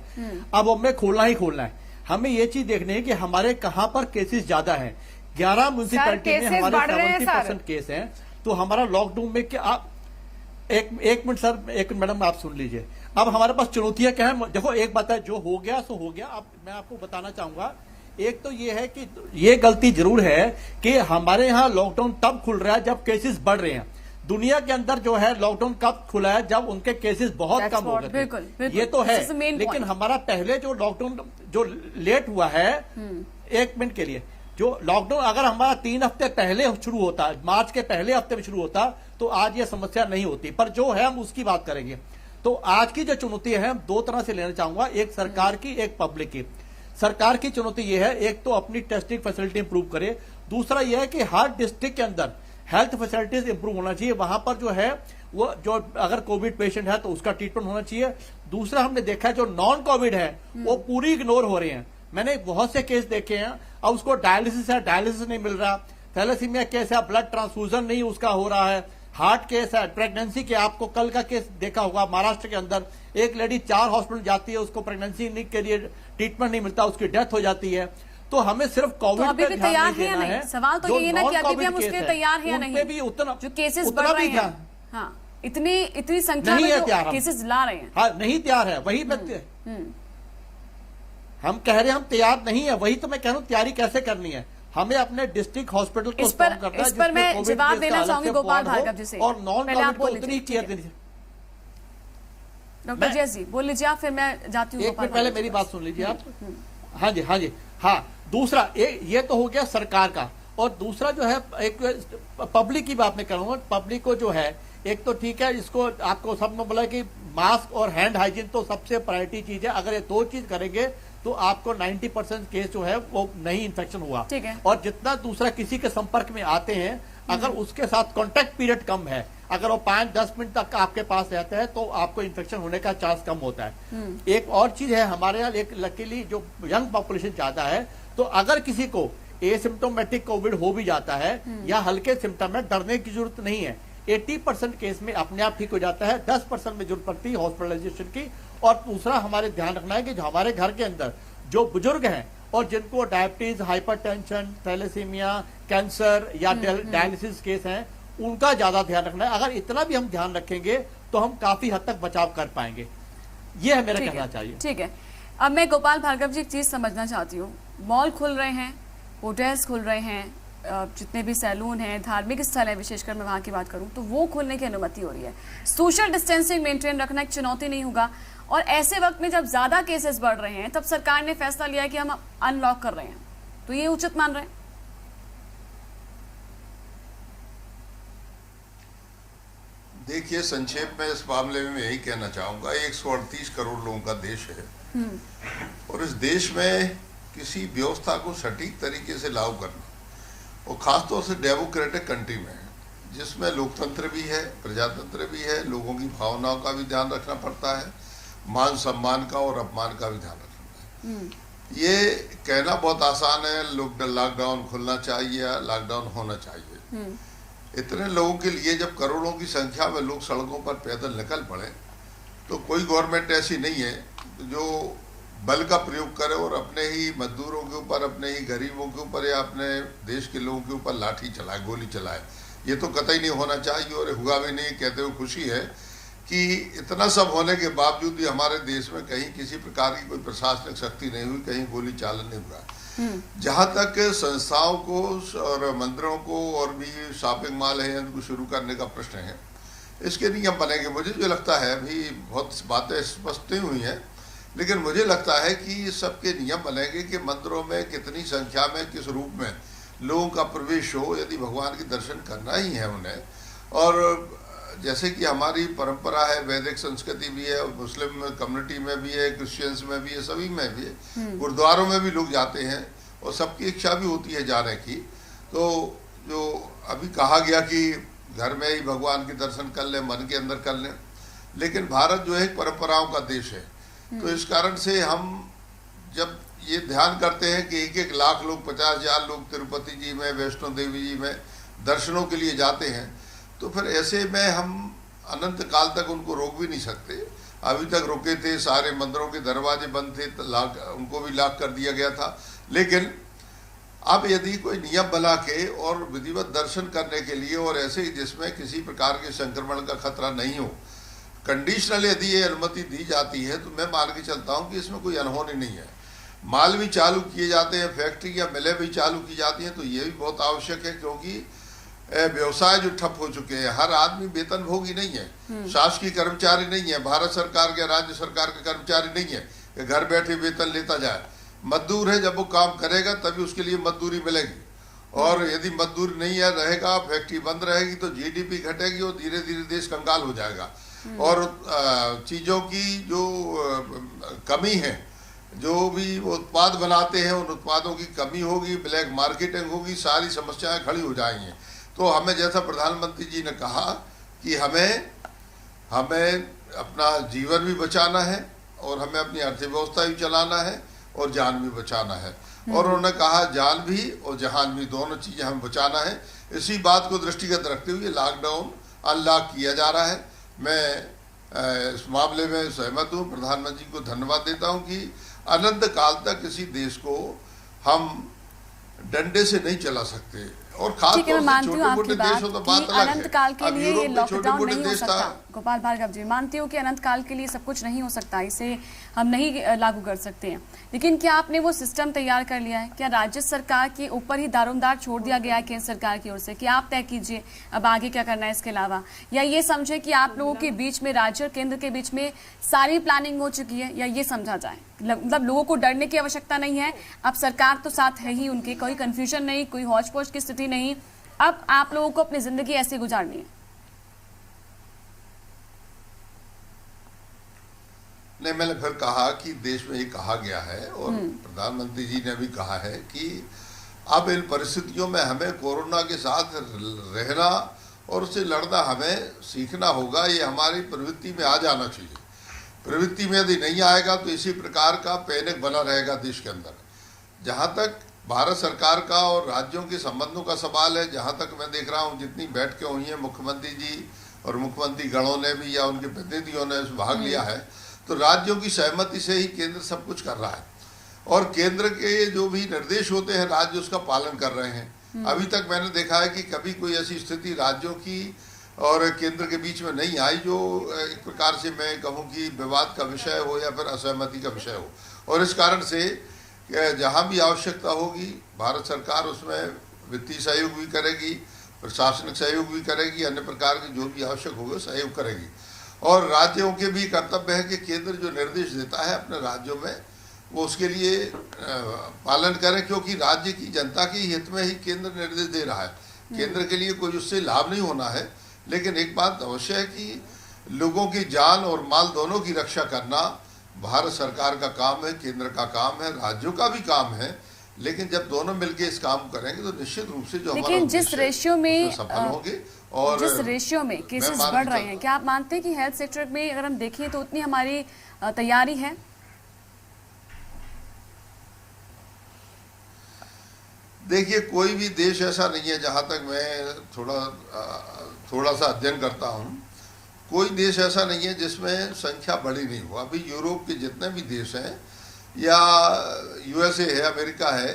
अब हमें खोलना ही खोलना है। हमें ये चीज देखनी है कि हमारे कहाँ पर केसेस ज्यादा है। 11 म्यूनिसिपैलिटी में हमारे 70% केस हैं। तो हमारा लॉकडाउन में क्या, एक मिनट सर, एक मिनट मैडम आप सुन लीजिए। अब हमारे पास चुनौतियां क्या है? देखो एक बात है, जो हो गया सो हो गया। अब मैं आपको बताना चाहूंगा, एक तो ये है कि ये गलती जरूर है कि हमारे यहाँ लॉकडाउन तब खुल रहा है जब केसेस बढ़ रहे हैं। दुनिया के अंदर जो है लॉकडाउन कब खुला है? जब उनके केसेस बहुत कम हो गए थे। ये तो है, लेकिन हमारा पहले जो लॉकडाउन जो लेट हुआ है, एक मिनट के लिए, जो लॉकडाउन अगर हमारा 3 हफ्ते पहले शुरू होता, मार्च के पहले हफ्ते में शुरू होता, तो आज ये समस्या नहीं होती। पर जो है हम उसकी बात करेंगे। तो आज की जो चुनौती है, हम 2 तरह से लेना चाहूंगा, एक सरकार की, एक पब्लिक की। सरकार की चुनौती ये है, एक तो अपनी टेस्टिंग फैसिलिटी इंप्रूव करे। दूसरा यह है कि हर डिस्ट्रिक्ट के अंदर हेल्थ फैसिलिटीज इंप्रूव होना चाहिए। वहां पर जो है वो जो अगर कोविड पेशेंट है तो उसका ट्रीटमेंट होना चाहिए। दूसरा हमने देखा है जो नॉन कोविड है वो पूरी इग्नोर हो रहे हैं। मैंने बहुत से केस देखे हैं, अब उसको डायलिसिस है, डायलिसिस नहीं मिल रहा। थैलेसीमिया केस है, ब्लड ट्रांसफ्यूजन नहीं उसका हो रहा है। हार्ट केस है, प्रेगनेंसी के, आपको कल का केस देखा होगा महाराष्ट्र के अंदर, एक लेडी 4 हॉस्पिटल जाती है, उसको प्रेगनेंसी के लिए ट्रीटमेंट नहीं मिलता, उसकी डेथ हो जाती है। तो हमें सिर्फ कोविड पे ध्यान नहीं देना है। सवाल तो ये है ना कि अभी भी हम उसके लिए तैयार हैं या नहीं। भी उतना जो केसेस बढ़ रहे हैं, हाँ, इतनी संख्या में जो केसेस ला रहे हैं, हाँ, नहीं तैयार है। वही हम कह रहे हैं, हम तैयार नहीं है। वही तो मैं कह रहा हूँ, तैयारी कैसे करनी है। हमें अपने डिस्ट्रिक्ट हॉस्पिटल को स्ट्रॉन्ग करना है। इस पर मैं जवाब देना चाहूंगी गोपाल भार्गव जी से, और नॉन कोविड को उतनी केयर देनी। डॉक्टर जैस जी बोल लीजिए आप, फिर मैं जाती हूँ। एक मिनट पहले मेरी बात सुन लीजिए आप। हाँ जी, हाँ जी, हाँ। दूसरा ये तो हो गया सरकार का, और दूसरा जो है एक पब्लिक की बात मैं करूंगा। पब्लिक को जो है, एक तो ठीक है, इसको आपको सबने बोला कि मास्क और हैंड हाइजीन तो सबसे प्रायोरिटी चीज है। अगर ये 2 चीज करेंगे तो आपको 90% केस जो है वो नहीं इन्फेक्शन हुआ। और जितना दूसरा किसी के संपर्क में आते हैं, अगर उसके साथ कांटेक्ट पीरियड कम है, अगर वो 5-10 मिनट तक आपके पास रहता है, तो आपको इन्फेक्शन होने का चांस कम होता है। एक और चीज है, हमारे यहाँ एक लकीली जो यंग पॉपुलेशन ज्यादा है, तो अगर किसी को एसिम्प्टोमेटिक कोविड हो भी जाता है या हल्के सिम्टम है, डरने की जरूरत नहीं है। 80% केस में अपने आप ठीक हो जाता है। 10% में जरूरत पड़ती है हॉस्पिटलाइजेशन की। और दूसरा हमारे ध्यान रखना है कि जो हमारे घर के अंदर जो बुजुर्ग हैं और जिनको डायबिटीज, हाइपरटेंशन, थैलेसीमिया, कैंसर या डायलिसिस केस हैं, उनका ज्यादा ध्यान रखना है। अगर इतना भी हम ध्यान रखेंगे तो हम काफी हद तक बचाव कर पाएंगे। ये है मेरा कहना चाहिए। ठीक है। अब मैं गोपाल भार्गव जी एक चीज समझना चाहती हूँ। मॉल खुल रहे हैं, होटल्स खुल रहे हैं, जितने भी सैलून हैं, धार्मिक स्थल है, विशेषकर मैं वहां की बात करूं, तो वो खुलने की अनुमति हो रही है। सोशल डिस्टेंसिंग मेंटेन रखना एक चुनौती नहीं होगा। और ऐसे वक्त में जब ज्यादा केसेस बढ़ रहे हैं, तब सरकार ने फैसला लिया कि हम अनलॉक कर रहे हैं, तो ये उचित मान रहे हैं? देखिए, संक्षेप में इस मामले में मैं यही कहना चाहूंगा, 138 करोड़ लोगों का देश है और इस देश में किसी व्यवस्था को सटीक तरीके से लागू करना, और खासतौर से डेमोक्रेटिक कंट्री में, जिसमें लोकतंत्र भी है, प्रजातंत्र भी है, लोगों की भावनाओं का भी ध्यान रखना पड़ता है, मान सम्मान का और अपमान का भी ध्यान रखना है। ये कहना बहुत आसान है, लॉकडाउन खुलना चाहिए, लॉकडाउन होना चाहिए। इतने लोगों के लिए जब करोड़ों की संख्या में लोग सड़कों पर पैदल निकल पड़े, तो कोई गवर्नमेंट ऐसी नहीं है जो बल का प्रयोग करे और अपने ही मजदूरों के ऊपर, अपने ही गरीबों के ऊपर या अपने देश के लोगों के ऊपर लाठी चलाए, गोली चलाए। ये तो कतई नहीं होना चाहिए और हुआ भी नहीं। कहते हुए खुशी है कि इतना सब होने के बावजूद भी हमारे देश में कहीं किसी प्रकार की कोई प्रशासनिक शक्ति नहीं हुई, कहीं गोली चालन नहीं हुआ। जहां तक संस्थाओं को और मंदिरों को और भी शॉपिंग मॉल है इनको शुरू करने का प्रश्न है, इसके नियम बनेंगे। मुझे जो लगता है, अभी बहुत बातें स्पष्ट नहीं हुई हैं, लेकिन मुझे लगता है कि सबके नियम बनेंगे कि मंदिरों में कितनी संख्या में, किस रूप में लोगों का प्रवेश हो, यदि भगवान के दर्शन करना ही है उन्हें। और जैसे कि हमारी परंपरा है, वैदिक संस्कृति भी है, मुस्लिम कम्युनिटी में भी है, क्रिश्चियंस में भी है, सभी में भी है, गुरुद्वारों में भी लोग जाते हैं और सबकी इच्छा भी होती है जाने की। तो जो अभी कहा गया कि घर में ही भगवान के दर्शन कर लें, मन के अंदर कर लें, लेकिन भारत जो है परंपराओं का देश है, तो इस कारण से हम जब ये ध्यान करते हैं कि 1-1 लाख लोग, 50,000 लोग तिरुपति जी में, वैष्णो देवी जी में दर्शनों के लिए जाते हैं, तो फिर ऐसे में हम अनंत काल तक उनको रोक भी नहीं सकते। अभी तक रोके थे, सारे मंदिरों के दरवाजे बंद थे, उनको भी लॉक कर दिया गया था। लेकिन अब यदि कोई नियम बना के और विधिवत दर्शन करने के लिए, और ऐसे ही जिसमें किसी प्रकार के संक्रमण का खतरा नहीं हो, कंडीशनल यदि ये अनुमति दी जाती है, तो मैं मान के चलता हूँ कि इसमें कोई अनहोनी नहीं है। माल भी चालू किए जाते हैं, फैक्ट्री या मिलें भी चालू की जाती हैं, तो ये भी बहुत आवश्यक है, क्योंकि व्यवसाय जो ठप हो चुके हैं, हर आदमी वेतन भोगी नहीं है, शासकीय कर्मचारी नहीं है, भारत सरकार के, राज्य सरकार के कर्मचारी नहीं है कि घर बैठे वेतन लेता जाए। मजदूर है, जब वो काम करेगा तभी उसके लिए मजदूरी मिलेगी, और यदि मजदूरी नहीं है रहेगा, फैक्ट्री बंद रहेगी, तो जीडीपी घटेगी और धीरे धीरे देश कंगाल हो जाएगा। और चीज़ों की जो कमी है, जो भी उत्पाद बनाते हैं उन उत्पादों की कमी होगी, ब्लैक मार्केटिंग होगी, सारी समस्याएं खड़ी हो जाएंगी। तो हमें, जैसा प्रधानमंत्री जी ने कहा कि हमें अपना जीवन भी बचाना है और हमें अपनी अर्थव्यवस्था भी चलाना है और जान भी बचाना है, और उन्होंने कहा जान भी और जहान भी, दोनों चीजें हमें बचाना है। इसी बात को दृष्टिगत रखते हुए लॉकडाउन अनलॉक किया जा रहा है। मैं इस मामले में सहमत हूँ, प्रधानमंत्री को धन्यवाद देता हूँ कि अनंत काल तक किसी देश को हम डंडे से नहीं चला सकते, और खास तौर से छोटे-मोटे देशों तो बात अलग है। अनंत काल के लिए ये लॉकडाउन नहीं हो सकता। था। गोपाल भार्गव जी, मानती हूँ कि अनंत काल के लिए सब कुछ नहीं हो सकता, इसे हम नहीं लागू कर सकते हैं, लेकिन क्या आपने वो सिस्टम तैयार कर लिया है? क्या राज्य सरकार के ऊपर ही दारोमदार छोड़ दिया गया है केंद्र सरकार की ओर से कि आप तय कीजिए अब आगे क्या करना है इसके अलावा, या ये समझे कि आप लोगों के बीच में, राज्य और केंद्र के बीच में सारी प्लानिंग हो चुकी है, या ये समझा जाए मतलब लोगों को डरने की आवश्यकता नहीं है, अब सरकार तो साथ है ही उनके, कोई कंफ्यूजन नहीं, कोई हौच पौच की स्थिति नहीं, अब आप लोगों को अपनी जिंदगी ऐसे गुजारनी है? नहीं, मैंने फिर कहा कि देश में ये कहा गया है, और प्रधानमंत्री जी ने भी कहा है कि अब इन परिस्थितियों में हमें कोरोना के साथ रहना और उससे लड़ना हमें सीखना होगा। ये हमारी प्रवृत्ति में आ जाना चाहिए। प्रवृत्ति में यदि नहीं आएगा तो इसी प्रकार का पैनिक बना रहेगा देश के अंदर। जहाँ तक भारत सरकार का और राज्यों के संबंधों का सवाल है, जहाँ तक मैं देख रहा हूँ जितनी बैठकें हुई हैं, मुख्यमंत्री जी और मुख्यमंत्री गणों ने भी या उनके प्रतिनिधियों ने भाग लिया है, तो राज्यों की सहमति से ही केंद्र सब कुछ कर रहा है, और केंद्र के जो भी निर्देश होते हैं राज्य उसका पालन कर रहे हैं। अभी तक मैंने देखा है कि कभी कोई ऐसी स्थिति राज्यों की और केंद्र के बीच में नहीं आई जो एक प्रकार से मैं कहूँ कि विवाद का विषय हो या फिर असहमति का विषय हो। और इस कारण से जहाँ भी आवश्यकता होगी भारत सरकार उसमें वित्तीय सहयोग भी करेगी, प्रशासनिक सहयोग भी करेगी, अन्य प्रकार की जो भी आवश्यक होगा सहयोग करेगी। और राज्यों के भी कर्तव्य है कि केंद्र जो निर्देश देता है अपने राज्यों में वो उसके लिए पालन करें, क्योंकि राज्य की जनता के हित में ही केंद्र निर्देश दे रहा है। केंद्र के लिए कोई उससे लाभ नहीं होना है, लेकिन एक बात अवश्य है कि लोगों की जान और माल दोनों की रक्षा करना भारत सरकार का काम है, केंद्र का काम है, राज्यों का भी काम है। लेकिन जब दोनों मिलकर इस काम करेंगे तो निश्चित रूप से जो लेकिन जिस रेशियो में सफल होंगे और जिस रेशियो में केसेस बढ़ रहे हैं, क्या आप मानते हैं कि हेल्थ सेक्टर में अगर हम देखें तो उतनी हमारी तैयारी है? देखिए, कोई भी देश ऐसा नहीं है, जहाँ तक मैं थोड़ा सा अध्ययन करता हूँ, कोई देश ऐसा नहीं है जिसमें संख्या बड़ी नहीं हो। अभी यूरोप के जितने भी देश हैं या यूएसए है, अमेरिका है,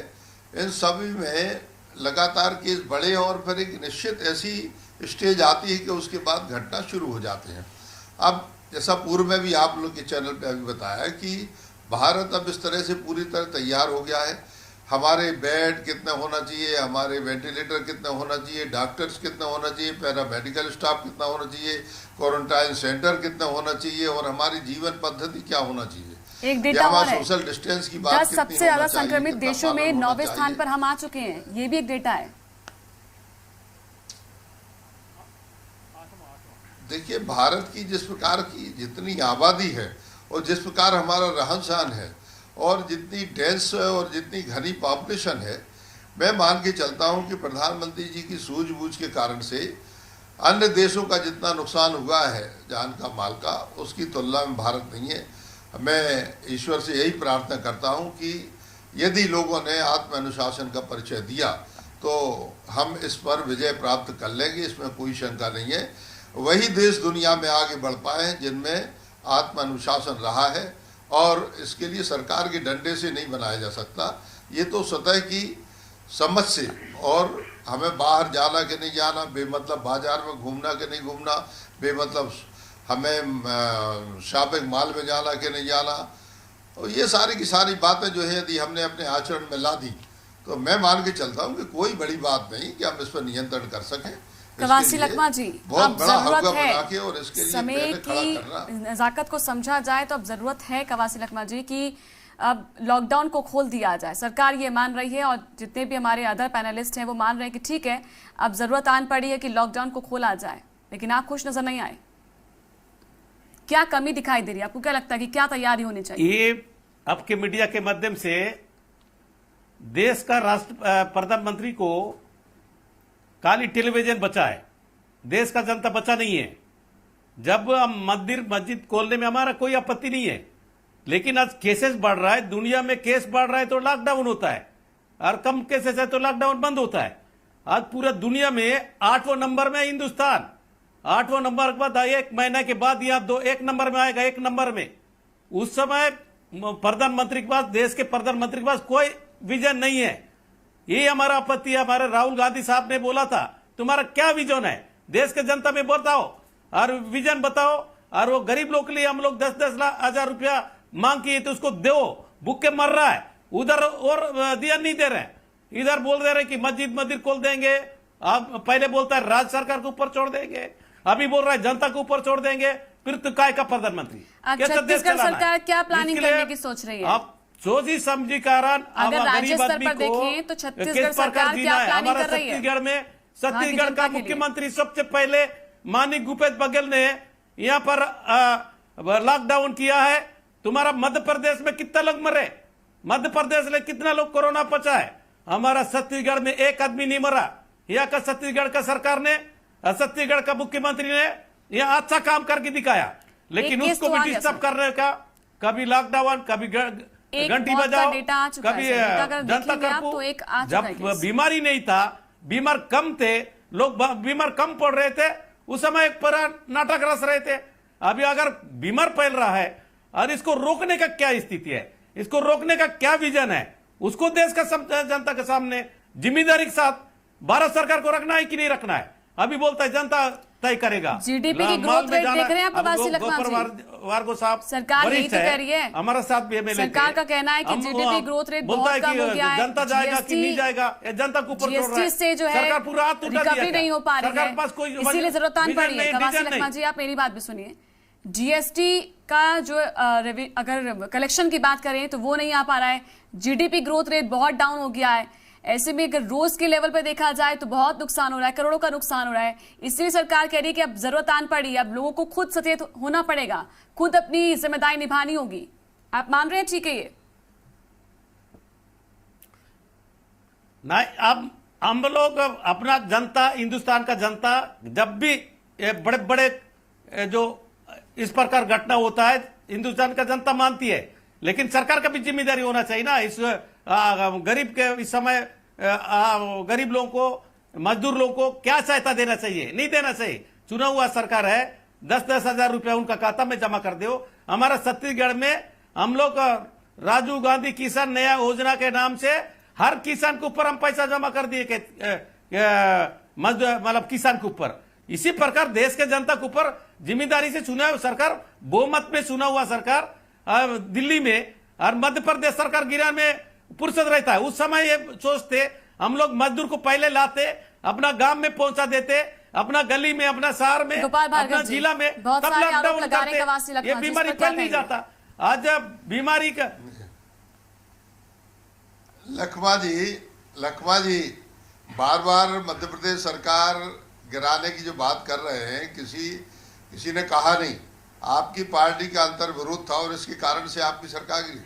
इन सभी में लगातार केस बढ़े और फिर एक निश्चित ऐसी स्टेज आती है कि उसके बाद घटना शुरू हो जाते हैं। अब जैसा पूर्व में भी आप लोग के चैनल पे अभी बताया कि भारत अब इस तरह से पूरी तरह तैयार हो गया है। हमारे बेड कितना होना चाहिए, हमारे वेंटिलेटर कितना होना चाहिए, डॉक्टर्स कितना होना चाहिए, पैरामेडिकल स्टाफ कितना होना चाहिए, क्वारंटाइन सेंटर कितना होना चाहिए, और हमारी जीवन पद्धति क्या होना चाहिए। एक डेटा और है, सोशल डिस्टेंस की बात, 10 सबसे ज्यादा संक्रमित देशों में 9वें स्थान पर हम आ चुके हैं, ये भी एक डेटा है। देखिए, भारत की जिस प्रकार की जितनी आबादी है और जिस प्रकार हमारा रहन सहन है और जितनी डेंस और जितनी घनी पॉपुलेशन है, मैं मान के चलता हूं कि प्रधानमंत्री जी की सूझबूझ के कारण से अन्य देशों का जितना नुकसान हुआ है जान का माल का, उसकी तुलना में भारत नहीं है। मैं ईश्वर से यही प्रार्थना करता हूं कि यदि लोगों ने आत्म अनुशासन का परिचय दिया तो हम इस पर विजय प्राप्त कर लेंगे, इसमें कोई शंका नहीं है। वही देश दुनिया में आगे बढ़ पाए हैं जिनमें आत्म अनुशासन रहा है, और इसके लिए सरकार के डंडे से नहीं बनाया जा सकता। ये तो सतह की समझ से, और हमें बाहर जाना कि नहीं जाना, बेमतलब बाजार में घूमना कि नहीं घूमना, बेमतलब हमें शॉपिंग मॉल में जाना कि नहीं जाना, और ये सारी की सारी बातें जो है यदि हमने अपने आचरण में ला दी तो मैं मान के चलता हूँ कि कोई बड़ी बात नहीं कि हम इस पर नियंत्रण कर सकें। कवासी लखमा जी, बहुत अब बड़ा जरूरत हलवा है बना के और इसके लिए समय पहले खड़ा की करना। नजाकत को समझा जाए तो अब जरूरत है कवासी लखमा जी कि अब लॉकडाउन को खोल दिया जाए। सरकार ये मान रही है और जितने भी हमारे अदर पैनलिस्ट हैं वो मान रहे हैं कि ठीक है अब जरूरत आन पड़ी है कि लॉकडाउन को खोला जाए, लेकिन आप खुश नजर नहीं आए। क्या कमी दिखाई दे रही है आपको? क्या लगता है कि क्या तैयारी होनी चाहिए? ये आपके मीडिया के माध्यम से देश का प्रधानमंत्री को खाली टेलीविजन बचा है, देश का जनता बचा नहीं है। जब हम मंदिर मस्जिद खोलने में हमारा कोई आपत्ति नहीं है, लेकिन आज केसेस बढ़ रहा है, दुनिया में केस बढ़ रहा है तो लॉकडाउन होता है, और कम केसेस है तो लॉकडाउन बंद होता है। आज पूरा दुनिया में 8वें नंबर में हिंदुस्तान, 8वें नंबर के बाद 1 महीने के बाद यहाँ 1 नंबर में आएगा, 1 नंबर में। उस समय प्रधानमंत्री के पास, देश के प्रधानमंत्री के पास कोई विजन नहीं है। ये हमारा आपत्ति है। हमारे राहुल गांधी साहब ने बोला था तुम्हारा क्या विजन है, देश के जनता में बताओ और विजन बताओ। और वो गरीब लोग के लिए हम लोग 10-10 हजार रुपया मांग किए तो उसको दो, भूखे मर रहा है, उधर और दिया नहीं दे रहे, इधर बोल दे रहे कि मस्जिद खोल देंगे। अब पहले बोलता है राज्य सरकार के ऊपर छोड़ देंगे, अभी बोल रहा है जनता के ऊपर छोड़ देंगे, फिर तो काय का प्रधानमंत्री। छत्तीसगढ़ सरकार क्या प्लानिंग करने की सोच रही है? आप सोची समझी कारण अगर राज्य स्तर पर देखें तो छत्तीसगढ़ सरकार क्या प्लानिंग कर रही है? छत्तीसगढ़ का मुख्यमंत्री सबसे पहले माननीय भूपेश बघेल ने यहाँ पर लॉकडाउन किया है। तुम्हारा मध्य प्रदेश में कितना लोग मरे, मध्य प्रदेश में कितना लोग कोरोना पचा है, हमारा छत्तीसगढ़ में एक आदमी नहीं मरा। यहाँ का छत्तीसगढ़ का सरकार ने, छत्तीसगढ़ का मुख्यमंत्री ने यहाँ अच्छा काम करके दिखाया, लेकिन उसको भी डिस्टर्ब करने का, कभी लॉकडाउन, कभी घंटी बजाओ, कभी जनता कर्फ्यू। जब बीमारी नहीं था, बीमार कम थे, लोग बीमार कम पड़ रहे थे, उस समय एक पूरा नाटक रच रहे थे। अभी अगर बीमार फैल रहा है और इसको रोकने का क्या स्थिति है, इसको रोकने का क्या विजन है, उसको देश का जनता के सामने जिम्मेदारी के साथ भारत सरकार को रखना है कि नहीं रखना है, अभी बोलता है जनता तय करेगा। जीडीपी की ग्रोथ रेट देख रहे हैं आप कवासी लखमा जी? वार्गो साहब, सरकार यही तो कह रही है, हमारा साथ भी एमएलए सरकार का कहना है कि जीडीपी ग्रोथ रेट बहुत कम हो गया है, जनता जाएगा कि नहीं जाएगा, जनता को ऊपर छोड़ रहा है, से जो है रिकवरी नहीं हो पा रही है, इसीलिए जरूरत आन पड़ी है। कवासी लखमा जी आप मेरी बात भी सुनिए, जीएसटी का जो अगर कलेक्शन की बात करें तो वो नहीं आ पा रहा है, जीडीपी ग्रोथ रेट बहुत डाउन हो गया है। ऐसे में अगर रोज के लेवल पर देखा जाए तो बहुत नुकसान हो रहा है, करोड़ों का नुकसान हो रहा है। इसलिए सरकार कह रही है कि अब जरूरत आन पड़ी, अब लोगों को खुद सचेत होना पड़ेगा, खुद अपनी जिम्मेदारी निभानी होगी। आप मान रहे हैं ठीक है ये? नहीं, अब हम लोग अपना जनता, हिंदुस्तान का जनता, जब भी बड़े बड़े जो इस प्रकार घटना होता है हिंदुस्तान का जनता मानती है, लेकिन सरकार का भी जिम्मेदारी होना चाहिए ना। इस गरीब के इस समय गरीब लोगों को, मजदूर लोगों को क्या सहायता देना चाहिए, नहीं देना चाहिए। चुना हुआ सरकार है, 10-10 हजार रुपया उनका खाता में जमा कर दो। हमारा छत्तीसगढ़ में हम लोग राजीव गांधी किसान नया योजना के नाम से हर किसान के ऊपर हम पैसा जमा कर दिए, मतलब किसान के ऊपर। इसी प्रकार देश के जनता के ऊपर जिम्मेदारी से चुना हुआ सरकार, बहुमत में चुना हुआ सरकार दिल्ली में और मध्य प्रदेश सरकार गिरा में पुरस्कृत रहता है। उस समय ये सोचते हम लोग मजदूर को पहले लाते, अपना गांव में पहुंचा देते, अपना गली में, अपना शहर में, अपना जिला में, तब लॉकडाउन करते, ये बीमारी फैल नहीं जाता। आज बीमारी का लखमा जी बार बार मध्य प्रदेश सरकार गिराने की जो बात कर रहे हैं, किसी ने कहा नहीं, आपकी पार्टी का अंतर विरोध था और इसके कारण से आपकी सरकार गिरी।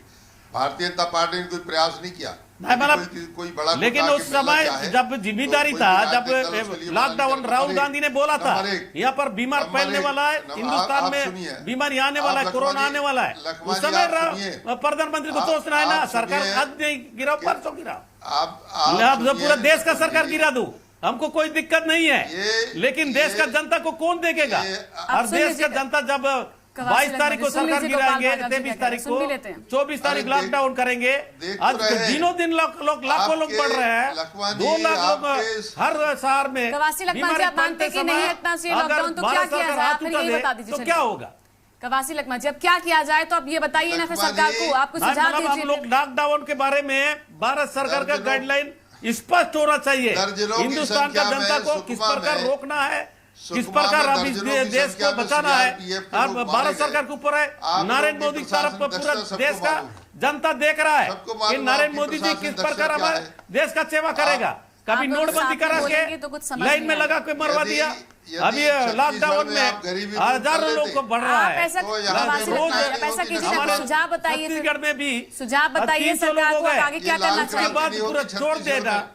भारतीय जनता पार्टी ने कोई प्रयास नहीं किया। नहीं, मतलब कोई बड़ा लेकिन घोटाला उस के मेला समय क्या है? जब जिम्मेदारी कोई था, राजनीतिक दल जब उसके लिए लॉकडाउन बना राहुल नंबर गांधी ने बोला था नंबर एक, यहाँ पर बीमार नंबर फैलने एक, वाला है, हिंदुस्तान आप सुनिए। में बीमारी आने वाला है, आप कोरोना लखमा जी, आने वाला है, लखमा उस जी, समय आप सुनिए। प्रधानमंत्री को सोचना है ना, आप सरकार सुनिए। आज नहीं गिरा, परसों गिरा। आप जब पूरा सुनिए, देश का लखमा सरकार जी, गिरा दूं, हमको कोई दिक्कत नहीं है, लेकिन देश का जनता को कौन देखेगा? और सुन देश का लीजिएगा। जनता जब कवासी 22 तारीख को सुन सरकार लीजिए गिराएंगे, गोपाल भार्गव जी 23 क्या तारीख कह रहे हैं, सुन को, भी लेते हैं। 24 तारीख अरे लॉकडाउन करेंगे। देख तो आज रहे हैं। दिनों दिन लाखों लोग पढ़ रहे हैं, लखमा जी, 2 लाख लोग आपके हर शहर में कवासी लखमा जी, बीमारी आप मानते फैलते हैं कि समय नहीं हटना चाहिए अगर लॉकडाउन, तो भारत क्या किया सरकार जाए? हाथ आप फिर उठा यही दे, बता दीजिए, तो चलिए। क्या होगा? कवासी लखमा जी, अब क्या किया जाए तो अब ये बताइए ना फिर लखमा सरकार जी, को, आपको नहीं, सुझाव मतलब हम दीजिए। लोग लॉकडाउन के बारे में भारत सरकार का दर्जनों- गाइडलाइन स्पष्ट होना चाहिए। दर्जनों की हिंदुस्तान का संख्या जनता में को किस सुकमा प्रकार में- रोकना है, किस सुकमा प्रकार में अब इस दर्जनों की देश संख्या को में बचाना है, CRPF के और लोग मारे भारत गए। सरकार के ऊपर है। आप नरेंद्र लोगों मोदी की की तरफ प्रशासन पूरा दक्षता देश सबको का मालूम है। जनता देख रहा है सबको कि मालूम है नरेंद्र आपकी मोदी जी प्रशासन किस दक्षता प्रकार क्या हमारे है। देश का सेवा करेगा। कभी आप लोग नोटबंदी साथ में करा बोलेंगे तो कुछ के समझ लाइन नहीं में आएगा। लगा के मरवा यदि- दिया। यदि अभी छत्तीसगढ़ लॉकडाउन में में आप गरीबी दूर हजारों कर लोग लेते, को बढ़ रहा आप है। ऐसा तो यहाँ कवासी पे लखमा रोज जी, आप ऐसा कीजिए ना, हमारे कुछ सुझाव बताइए फिर। छत्तीसगढ़ में भी सुझाव बताइए 300 सरकार लोग को, हैं। आगे क्या ये करना लाल उसके चाहिए? बाद नहीं होगी पूरा छोड़ छत्तीसगढ़ देना। में।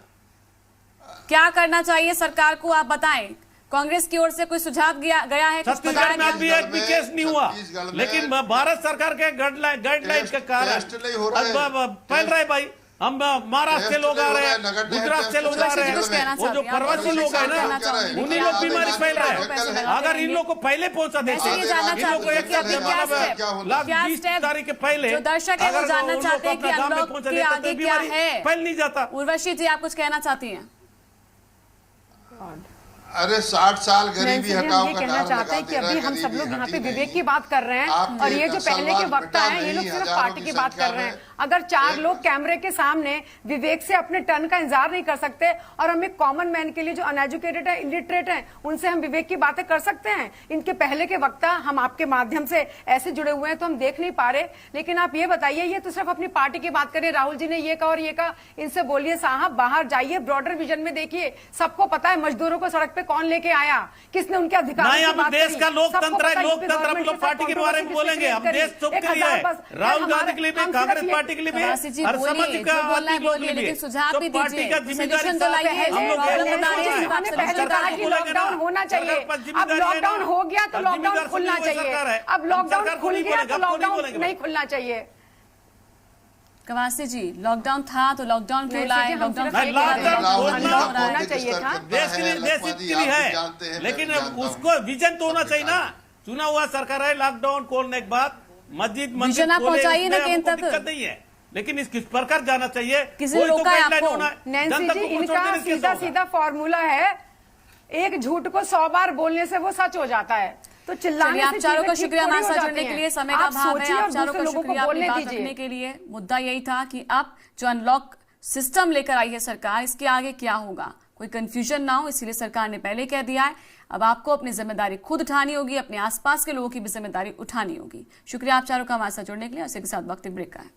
क्या करना चाहिए सरकार को, आप बताएं। कांग्रेस की ओर से कोई सुझाव गया है? कुछ छत्तीसगढ़ बताया में गया? अभी एक भी केस नहीं हुआ, छत्तीसगढ़ में लेकिन भारत सरकार के गाइडलाइन के कारण टेस्ट नहीं हो रहा है। अब फैल रहा है भाई। हम महाराष्ट्र से लोग आ रहे हैं, गुजरात से लोग आ रहे कुछ कहना हैं, वो जो चाहते हैं, प्रवासी आप लोग हैं कहना ना, चाहेंगे? उन्हीं लोग बीमारी फैल रहा है। अगर इन लोग को पहले पहुंचा देते, वैसे ये जानना इन लोग को चाहते हैं एक कि अभी क्या स्टेप, लाख क्या 20 स्टेप तारीख के पहले जो दर्शक है वो अगर जानना उन लोग चाहते हैं को कि अपने गांव में अनलॉक पहुंचा के देते, तो आगे क्या बीमारी है? फैल नहीं जाता। उर्वशी जी, आप कुछ कहना चाहती हैं? अरे 60 साल नैन्सी गरीबी जी, हम हटाओ ये का कहना नारा चाहते लगा हैं कि दे रहा अभी है, हम सब गरीबी लोग यहाँ पे हटी विवेक नहीं। की बात कर रहे हैं, आपके और ये जो पहले के नक्सलवाद वक्ता हैं ये लोग मिटा सिर्फ नहीं, पार्टी की बात कर हजारों रहे की हैं। अगर 4 लोग कैमरे के सामने विवेक से अपने टर्न का इंतजार नहीं कर सकते, और हम एक कॉमन मैन के लिए जो अनएजुकेटेड है, इलिटरेट है, उनसे हम विवेक की बातें कर सकते हैं। इनके पहले के वक्ता हम आपके माध्यम से ऐसे जुड़े हुए हैं तो हम देख नहीं पा रहे। लेकिन आप ये बताइए, ये तो सिर्फ अपनी पार्टी की बात करें, राहुल जी ने ये कहा और ये कहा, इनसे बोलिए साहब बाहर जाइए, ब्रॉडर विजन में देखिए। सबको पता है मजदूरों को सड़क पे कौन लेके आया, किसने उनके अधिकार नहीं, हम देश का लोकतंत्र है, लोकतंत्र हम लोग पार्टी के बारे में बोलेंगे। हम देश सबके लिए है, राहुल गांधी के लिए भी, कांग्रेस पार्टी के लिए भी, कवासी जी, हर बोलिए, समाज जो का बोलना है आदमी लोग बोलिए, के लिए। लेकिन सुझाव तो भी पार्टी दीजिए, का जिम्मेदारी सजेशन तो लाइए, हम लोग प्रॉब्लम बता रहे हैं, हमने आप पहले सरकार कहा को कि बोलेंगे ना। लॉकडाउन होना चाहिए। सरकार पर अब जिम्मेदारी है ना। लॉकडाउन हो गया तो अब लॉकडाउन जिम्मेदार खुलना सिर्फ वही सरकार है। चाहिए। अब लॉकडाउन सरकार को खुल नहीं गया बोलेंगे, तो आपको नहीं लॉकडाउन बोलेंगे। नहीं खुलना चाहिए। कवासी जी, लॉकडाउन था तो लॉकडाउन क्यों नहीं, लाए? सीधे हम लॉकडाउन सिर्फ के एक बाद लॉकडाउन लॉकडाउन बोलना हो रहा है। होना चाहिए था। देश के लिए, देश हित के लिए है, लेकिन उसको विजन तो होना चाहिए ना। चुना हुआ सरकार है, लॉकडाउन खोलने के बाद मस्जिद मंदिर विजन आप खोले, पहुंचाइए ना उसमें केंद्र हमको तक। दिक्कत नहीं है, लेकिन इस किस प्रकार जाना चाहिए, किसी कोई ने तो रोका है गाइडलाइन आपको? होना है। नैन्सी जनता जी, को कुछ इनका और देने से सीधा कैसे सीधा फॉर्मूला है, एक झूठ को 100 बार बोलने से वो सच हो जाता है। तो चिल्लाने चलिए, आप से चारों चीजें का ठीक शुक्रिया थोड़ी हमारे हो साथ जाती जुड़ने के हैं। लिए। समय का आप अभाव है, सोचिए आप और चारों दूसरे का लोगों को शुक्रिया अपनी बोलने बात दीजिए। रखने के लिए। मुद्दा यही था कि अब जो अनलॉक सिस्टम लेकर आई है सरकार, इसके आगे क्या होगा, कोई कंफ्यूजन ना हो, इसलिए सरकार ने पहले कह दिया है। अब आपको अपनी जिम्मेदारी खुद उठानी होगी, अपने आसपास के लोगों की भी जिम्मेदारी उठानी होगी। शुक्रिया आप चारों का हमारे साथ जुड़ने के लिए। इसी के साथ वक्त ब्रेक का है।